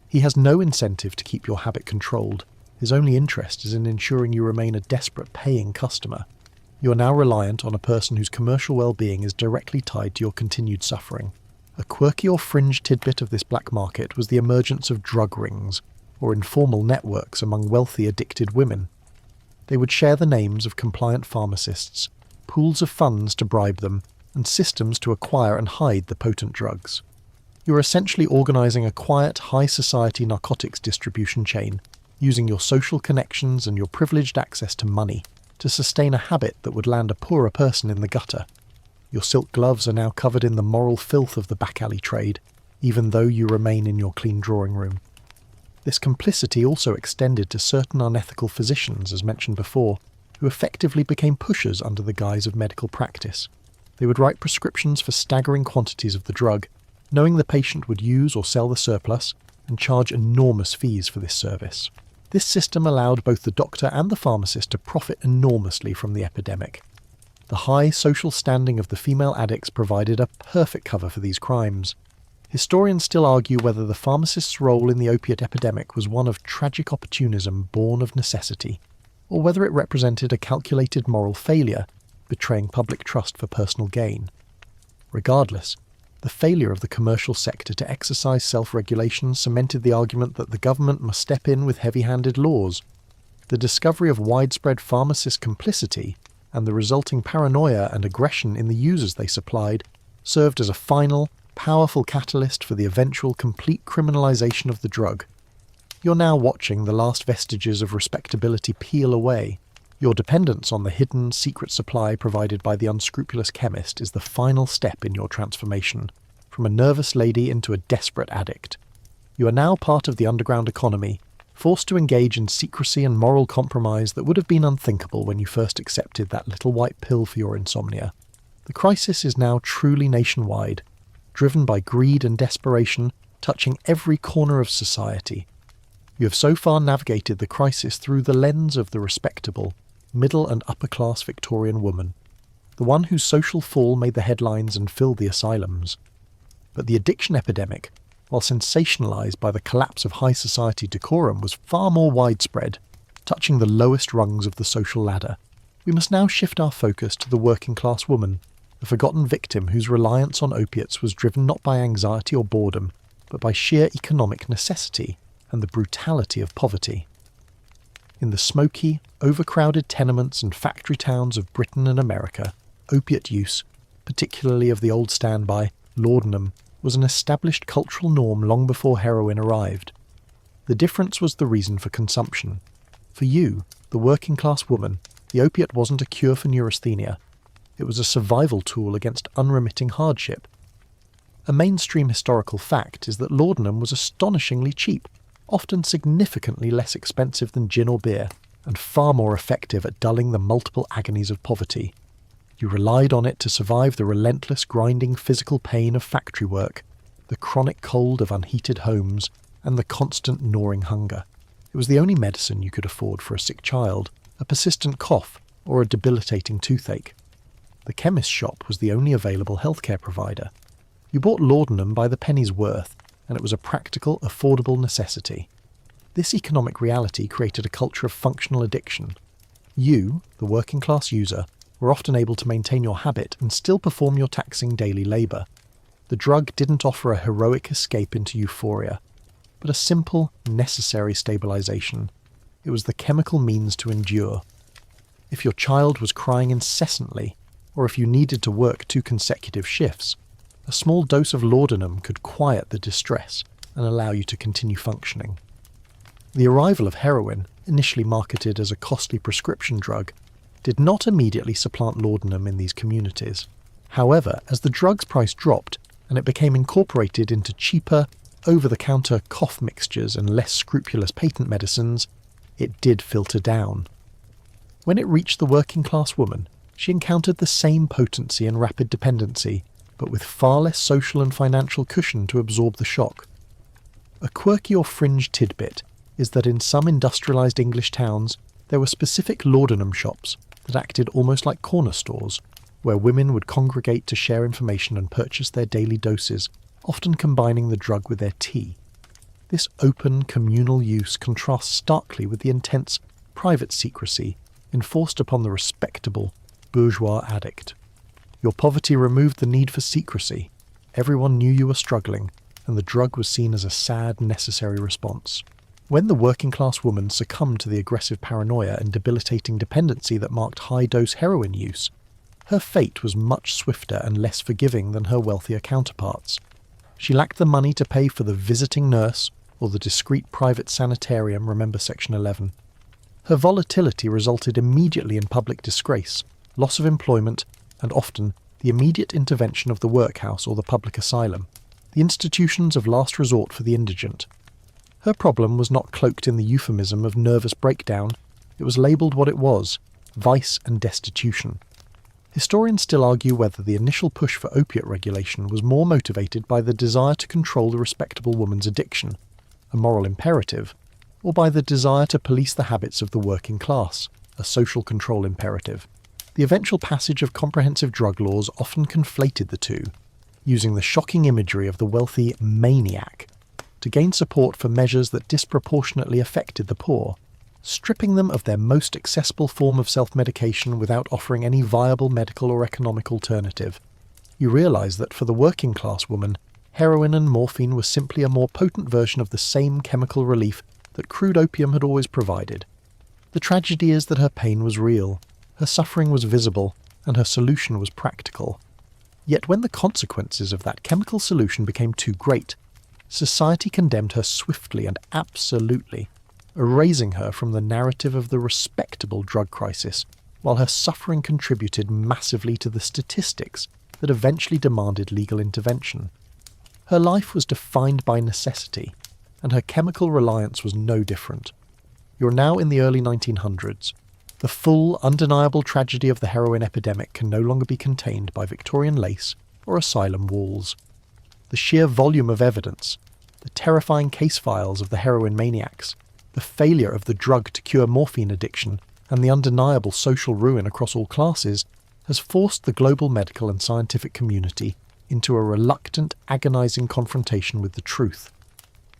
He has no incentive to keep your habit controlled. His only interest is in ensuring you remain a desperate paying customer. You are now reliant on a person whose commercial well-being is directly tied to your continued suffering. A quirky or fringe tidbit of this black market was the emergence of drug rings, or informal networks among wealthy addicted women. They would share the names of compliant pharmacists, pools of funds to bribe them, and systems to acquire and hide the potent drugs. You are essentially organising a quiet, high-society narcotics distribution chain, using your social connections and your privileged access to money to sustain a habit that would land a poorer person in the gutter. Your silk gloves are now covered in the moral filth of the back-alley trade, even though you remain in your clean drawing room. This complicity also extended to certain unethical physicians, as mentioned before, who effectively became pushers under the guise of medical practice. They would write prescriptions for staggering quantities of the drug, knowing the patient would use or sell the surplus, and charge enormous fees for this service. This system allowed both the doctor and the pharmacist to profit enormously from the epidemic. The high social standing of the female addicts provided a perfect cover for these crimes. Historians still argue whether the pharmacist's role in the opiate epidemic was one of tragic opportunism born of necessity, or whether it represented a calculated moral failure, betraying public trust for personal gain. Regardless, the failure of the commercial sector to exercise self-regulation cemented the argument that the government must step in with heavy-handed laws. The discovery of widespread pharmacist complicity and the resulting paranoia and aggression in the users they supplied served as a final, powerful catalyst for the eventual complete criminalisation of the drug. You're now watching the last vestiges of respectability peel away. Your dependence on the hidden, secret supply provided by the unscrupulous chemist is the final step in your transformation, from a nervous lady into a desperate addict. You are now part of the underground economy, forced to engage in secrecy and moral compromise that would have been unthinkable when you first accepted that little white pill for your insomnia. The crisis is now truly nationwide, driven by greed and desperation, touching every corner of society. You have so far navigated the crisis through the lens of the respectable, middle and upper-class Victorian woman, the one whose social fall made the headlines and filled the asylums. But the addiction epidemic, while sensationalised by the collapse of high society decorum, was far more widespread, touching the lowest rungs of the social ladder. We must now shift our focus to the working-class woman, the forgotten victim whose reliance on opiates was driven not by anxiety or boredom, but by sheer economic necessity and the brutality of poverty. In the smoky, overcrowded tenements and factory towns of Britain and America, opiate use, particularly of the old standby, laudanum, was an established cultural norm long before heroin arrived. The difference was the reason for consumption. For you, the working-class woman, the opiate wasn't a cure for neurasthenia. It was a survival tool against unremitting hardship. A mainstream historical fact is that laudanum was astonishingly cheap, often significantly less expensive than gin or beer, and far more effective at dulling the multiple agonies of poverty. You relied on it to survive the relentless grinding physical pain of factory work, the chronic cold of unheated homes, and the constant gnawing hunger. It was the only medicine you could afford for a sick child, a persistent cough, or a debilitating toothache. The chemist's shop was the only available healthcare provider. You bought laudanum by the penny's worth, and it was a practical, affordable necessity. This economic reality created a culture of functional addiction. You, the working-class user, were often able to maintain your habit and still perform your taxing daily labour. The drug didn't offer a heroic escape into euphoria, but a simple, necessary stabilisation. It was the chemical means to endure. If your child was crying incessantly, or if you needed to work 2 consecutive shifts, a small dose of laudanum could quiet the distress and allow you to continue functioning. The arrival of heroin, initially marketed as a costly prescription drug, did not immediately supplant laudanum in these communities. However, as the drug's price dropped and it became incorporated into cheaper, over-the-counter cough mixtures and less scrupulous patent medicines, it did filter down. When it reached the working-class woman, she encountered the same potency and rapid dependency, but with far less social and financial cushion to absorb the shock. A quirky or fringe tidbit is that in some industrialised English towns there were specific laudanum shops that acted almost like corner stores, where women would congregate to share information and purchase their daily doses, often combining the drug with their tea. This open, communal use contrasts starkly with the intense, private secrecy enforced upon the respectable, bourgeois addict. Your poverty removed the need for secrecy. Everyone knew you were struggling, and the drug was seen as a sad, necessary response. When the working-class woman succumbed to the aggressive paranoia and debilitating dependency that marked high-dose heroin use, her fate was much swifter and less forgiving than her wealthier counterparts. She lacked the money to pay for the visiting nurse or the discreet private sanitarium, remember Section 11. Her volatility resulted immediately in public disgrace, loss of employment, and often the immediate intervention of the workhouse or the public asylum, the institutions of last resort for the indigent. Her problem was not cloaked in the euphemism of nervous breakdown, it was labelled what it was: vice and destitution. Historians still argue whether the initial push for opiate regulation was more motivated by the desire to control the respectable woman's addiction, a moral imperative, or by the desire to police the habits of the working class, a social control imperative. The eventual passage of comprehensive drug laws often conflated the two, using the shocking imagery of the wealthy maniac to gain support for measures that disproportionately affected the poor, stripping them of their most accessible form of self-medication without offering any viable medical or economic alternative. You realise that for the working-class woman, heroin and morphine were simply a more potent version of the same chemical relief that crude opium had always provided. The tragedy is that her pain was real, her suffering was visible, and her solution was practical. Yet when the consequences of that chemical solution became too great, society condemned her swiftly and absolutely, erasing her from the narrative of the respectable drug crisis, while her suffering contributed massively to the statistics that eventually demanded legal intervention. Her life was defined by necessity, and her chemical reliance was no different. You're now in the early 1900s. The full, undeniable tragedy of the heroin epidemic can no longer be contained by Victorian lace or asylum walls. The sheer volume of evidence, the terrifying case files of the heroin maniacs, the failure of the drug to cure morphine addiction, and the undeniable social ruin across all classes has forced the global medical and scientific community into a reluctant, agonizing confrontation with the truth.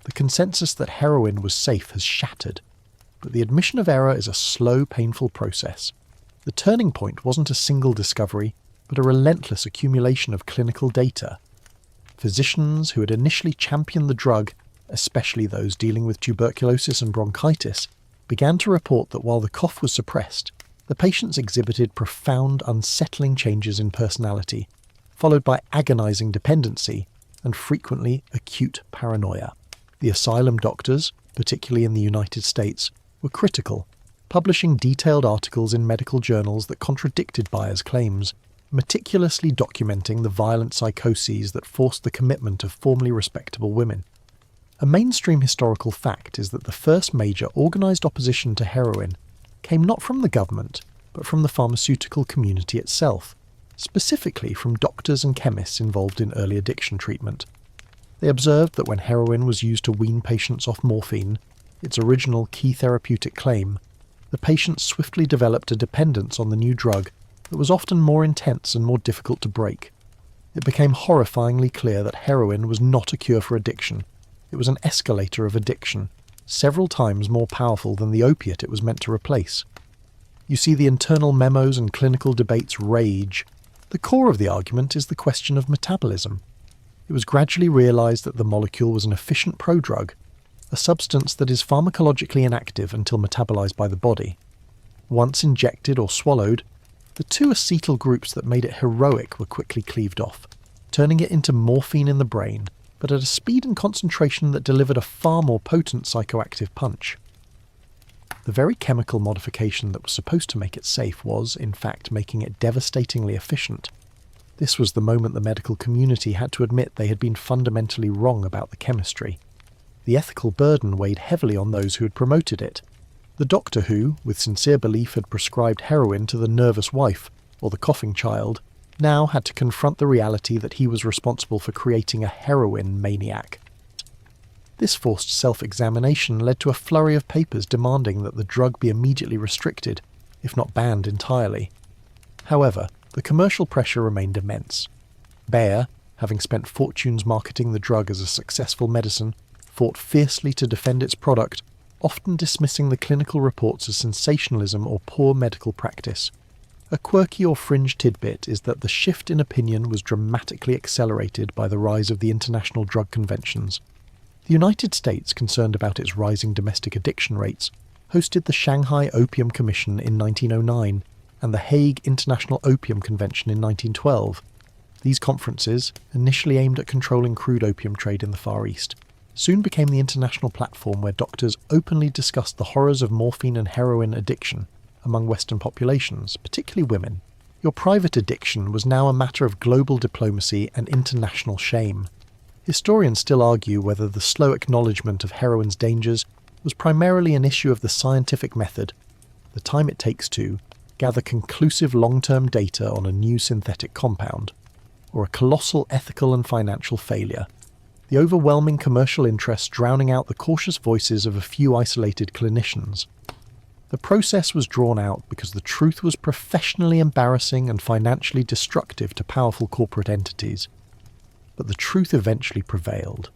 The consensus that heroin was safe has shattered, but the admission of error is a slow, painful process. The turning point wasn't a single discovery, but a relentless accumulation of clinical data. Physicians who had initially championed the drug, especially those dealing with tuberculosis and bronchitis, began to report that while the cough was suppressed, the patients exhibited profound, unsettling changes in personality, followed by agonizing dependency and frequently acute paranoia. The asylum doctors, particularly in the United States, were critical, publishing detailed articles in medical journals that contradicted Bayer's claims, meticulously documenting the violent psychoses that forced the commitment of formerly respectable women. A mainstream historical fact is that the first major organised opposition to heroin came not from the government, but from the pharmaceutical community itself, specifically from doctors and chemists involved in early addiction treatment. They observed that when heroin was used to wean patients off morphine, its original key therapeutic claim, the patients swiftly developed a dependence on the new drug that was often more intense and more difficult to break. It became horrifyingly clear that heroin was not a cure for addiction. It was an escalator of addiction, several times more powerful than the opiate it was meant to replace. You see the internal memos and clinical debates rage. The core of the argument is the question of metabolism. It was gradually realised that the molecule was an efficient prodrug, a substance that is pharmacologically inactive until metabolised by the body. Once injected or swallowed, the two acetyl groups that made it heroic were quickly cleaved off, turning it into morphine in the brain, but at a speed and concentration that delivered a far more potent psychoactive punch. The very chemical modification that was supposed to make it safe was, in fact, making it devastatingly efficient. This was the moment the medical community had to admit they had been fundamentally wrong about the chemistry. The ethical burden weighed heavily on those who had promoted it. The doctor who, with sincere belief, had prescribed heroin to the nervous wife, or the coughing child, now had to confront the reality that he was responsible for creating a heroin maniac. This forced self-examination led to a flurry of papers demanding that the drug be immediately restricted, if not banned entirely. However, the commercial pressure remained immense. Bayer, having spent fortunes marketing the drug as a successful medicine, fought fiercely to defend its product, often dismissing the clinical reports as sensationalism or poor medical practice. A quirky or fringe tidbit is that the shift in opinion was dramatically accelerated by the rise of the international drug conventions. The United States, concerned about its rising domestic addiction rates, hosted the Shanghai Opium Commission in 1909 and the Hague International Opium Convention in 1912. These conferences, initially aimed at controlling crude opium trade in the Far East, soon became the international platform where doctors openly discussed the horrors of morphine and heroin addiction among Western populations, particularly women. Your private addiction was now a matter of global diplomacy and international shame. Historians still argue whether the slow acknowledgement of heroin's dangers was primarily an issue of the scientific method, the time it takes to gather conclusive long-term data on a new synthetic compound, or a colossal ethical and financial failure, the overwhelming commercial interest drowning out the cautious voices of a few isolated clinicians. The process was drawn out because the truth was professionally embarrassing and financially destructive to powerful corporate entities. But the truth eventually prevailed.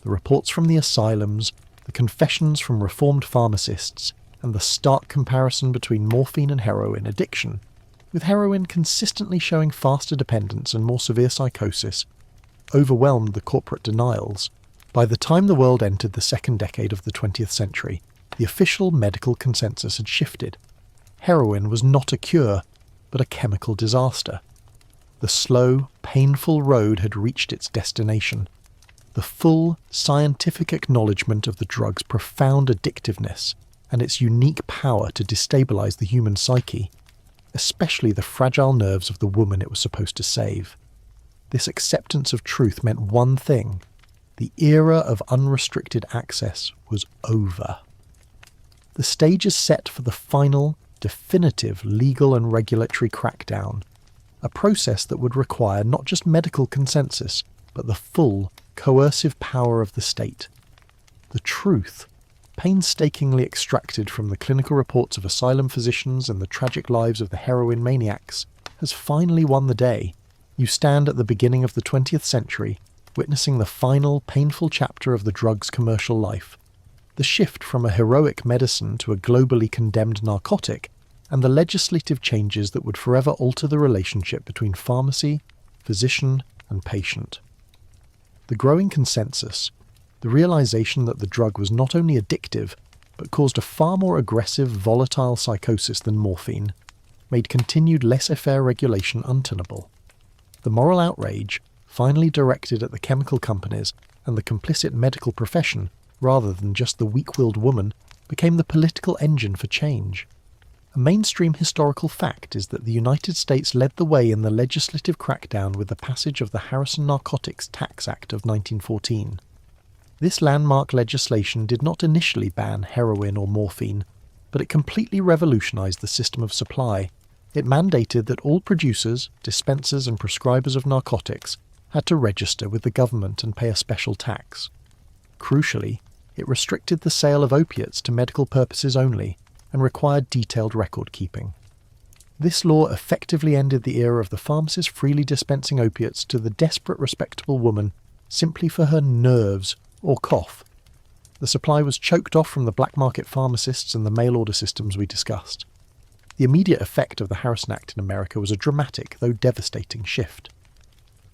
The reports from the asylums, the confessions from reformed pharmacists, and the stark comparison between morphine and heroin addiction, with heroin consistently showing faster dependence and more severe psychosis, overwhelmed the corporate denials. By the time the world entered the second decade of the 20th century, the official medical consensus had shifted. Heroin was not a cure, but a chemical disaster. The slow, painful road had reached its destination. The full, scientific acknowledgement of the drug's profound addictiveness and its unique power to destabilize the human psyche, especially the fragile nerves of the woman it was supposed to save. This acceptance of truth meant one thing: the era of unrestricted access was over. The stage is set for the final, definitive legal and regulatory crackdown, a process that would require not just medical consensus, but the full, coercive power of the state. The truth, painstakingly extracted from the clinical reports of asylum physicians and the tragic lives of the heroin maniacs, has finally won the day. You stand at the beginning of the 20th century, witnessing the final, painful chapter of the drug's commercial life. The shift from a heroic medicine to a globally condemned narcotic, and the legislative changes that would forever alter the relationship between pharmacy, physician, and patient. The growing consensus, the realization that the drug was not only addictive, but caused a far more aggressive, volatile psychosis than morphine, made continued laissez-faire regulation untenable. The moral outrage, finally directed at the chemical companies and the complicit medical profession, rather than just the weak-willed woman, became the political engine for change. A mainstream historical fact is that the United States led the way in the legislative crackdown with the passage of the Harrison Narcotics Tax Act of 1914. This landmark legislation did not initially ban heroin or morphine, but it completely revolutionized the system of supply. It mandated that all producers, dispensers and prescribers of narcotics had to register with the government and pay a special tax. Crucially, it restricted the sale of opiates to medical purposes only and required detailed record-keeping. This law effectively ended the era of the pharmacist freely dispensing opiates to the desperate respectable woman simply for her nerves or cough. The supply was choked off from the black market pharmacists and the mail-order systems we discussed. The immediate effect of the Harrison Act in America was a dramatic, though devastating, shift.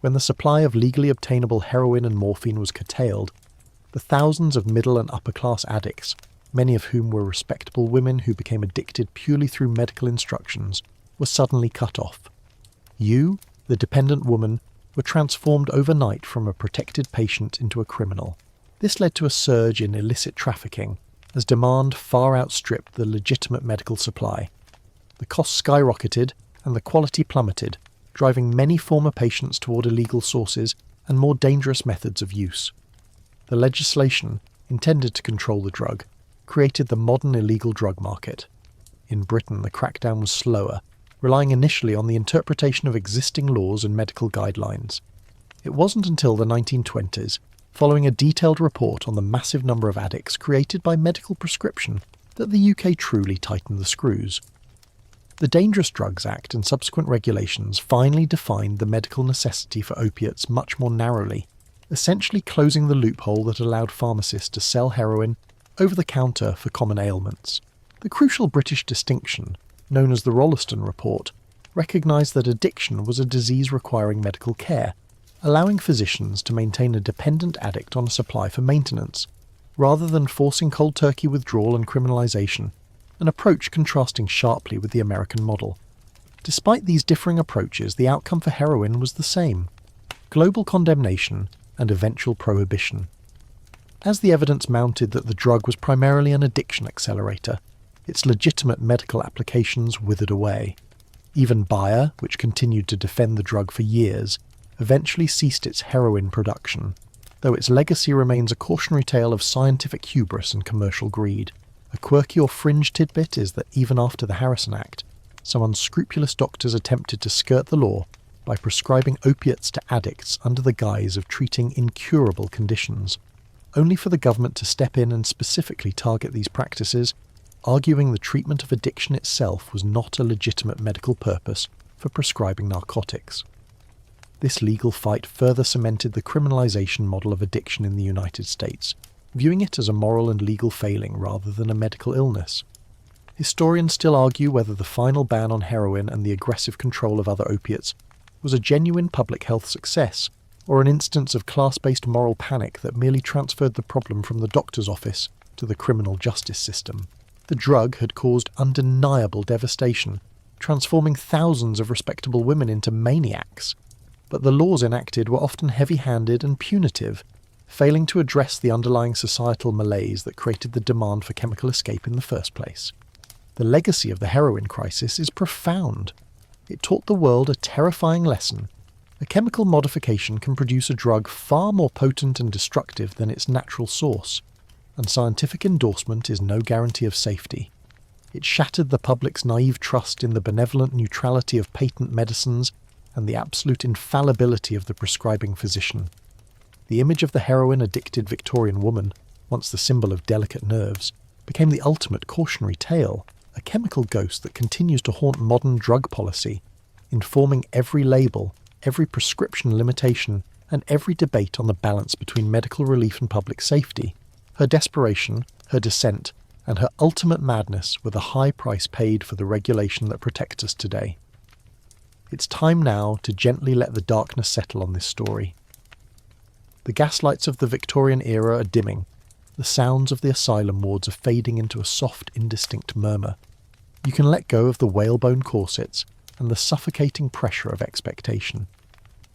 When the supply of legally obtainable heroin and morphine was curtailed, the thousands of middle and upper-class addicts, many of whom were respectable women who became addicted purely through medical instructions, were suddenly cut off. You, the dependent woman, were transformed overnight from a protected patient into a criminal. This led to a surge in illicit trafficking, as demand far outstripped the legitimate medical supply. The costs skyrocketed and the quality plummeted, driving many former patients toward illegal sources and more dangerous methods of use. The legislation, intended to control the drug, created the modern illegal drug market. In Britain, the crackdown was slower, relying initially on the interpretation of existing laws and medical guidelines. It wasn't until the 1920s, following a detailed report on the massive number of addicts created by medical prescription, that the UK truly tightened the screws. The Dangerous Drugs Act and subsequent regulations finally defined the medical necessity for opiates much more narrowly, essentially closing the loophole that allowed pharmacists to sell heroin over the counter for common ailments. The crucial British distinction, known as the Rolleston Report, recognised that addiction was a disease requiring medical care, allowing physicians to maintain a dependent addict on a supply for maintenance, rather than forcing cold turkey withdrawal and criminalisation, an approach contrasting sharply with the American model. Despite these differing approaches, the outcome for heroin was the same: global condemnation and eventual prohibition. As the evidence mounted that the drug was primarily an addiction accelerator, its legitimate medical applications withered away. Even Bayer, which continued to defend the drug for years, eventually ceased its heroin production, though its legacy remains a cautionary tale of scientific hubris and commercial greed. A quirky or fringe tidbit is that even after the Harrison Act, some unscrupulous doctors attempted to skirt the law by prescribing opiates to addicts under the guise of treating incurable conditions, only for the government to step in and specifically target these practices, arguing the treatment of addiction itself was not a legitimate medical purpose for prescribing narcotics. This legal fight further cemented the criminalisation model of addiction in the United States, viewing it as a moral and legal failing rather than a medical illness. Historians still argue whether the final ban on heroin and the aggressive control of other opiates was a genuine public health success, or an instance of class-based moral panic that merely transferred the problem from the doctor's office to the criminal justice system. The drug had caused undeniable devastation, transforming thousands of respectable women into maniacs, but the laws enacted were often heavy-handed and punitive, failing to address the underlying societal malaise that created the demand for chemical escape in the first place. The legacy of the heroin crisis is profound. It taught the world a terrifying lesson. A chemical modification can produce a drug far more potent and destructive than its natural source, and scientific endorsement is no guarantee of safety. It shattered the public's naive trust in the benevolent neutrality of patent medicines and the absolute infallibility of the prescribing physician. The image of the heroin-addicted Victorian woman, once the symbol of delicate nerves, became the ultimate cautionary tale, a chemical ghost that continues to haunt modern drug policy, informing every label, every prescription limitation, and every debate on the balance between medical relief and public safety. Her desperation, her dissent, and her ultimate madness were the high price paid for the regulation that protects us today. It's time now to gently let the darkness settle on this story. The gaslights of the Victorian era are dimming. The sounds of the asylum wards are fading into a soft, indistinct murmur. You can let go of the whalebone corsets and the suffocating pressure of expectation.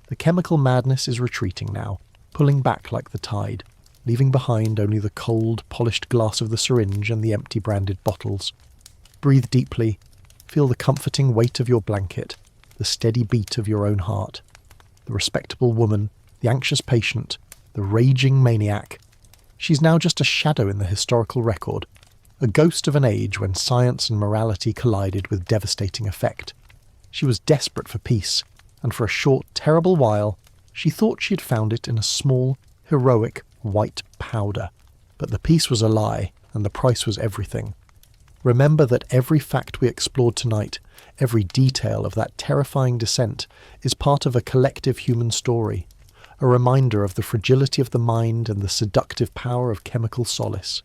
The chemical madness is retreating now, pulling back like the tide, leaving behind only the cold, polished glass of the syringe and the empty branded bottles. Breathe deeply, feel the comforting weight of your blanket, the steady beat of your own heart. The respectable woman, the anxious patient, the raging maniac. She's now just a shadow in the historical record, a ghost of an age when science and morality collided with devastating effect. She was desperate for peace, and for a short, terrible while, she thought she had found it in a small, heroic, white powder. But the peace was a lie, and the price was everything. Remember that every fact we explored tonight, every detail of that terrifying descent, is part of a collective human story, a reminder of the fragility of the mind and the seductive power of chemical solace.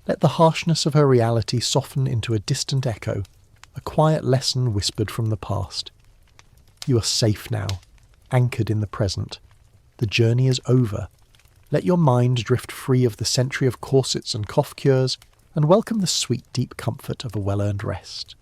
Let the harshness of her reality soften into a distant echo, a quiet lesson whispered from the past. You are safe now, anchored in the present. The journey is over. Let your mind drift free of the century of corsets and cough cures, and welcome the sweet, deep comfort of a well-earned rest.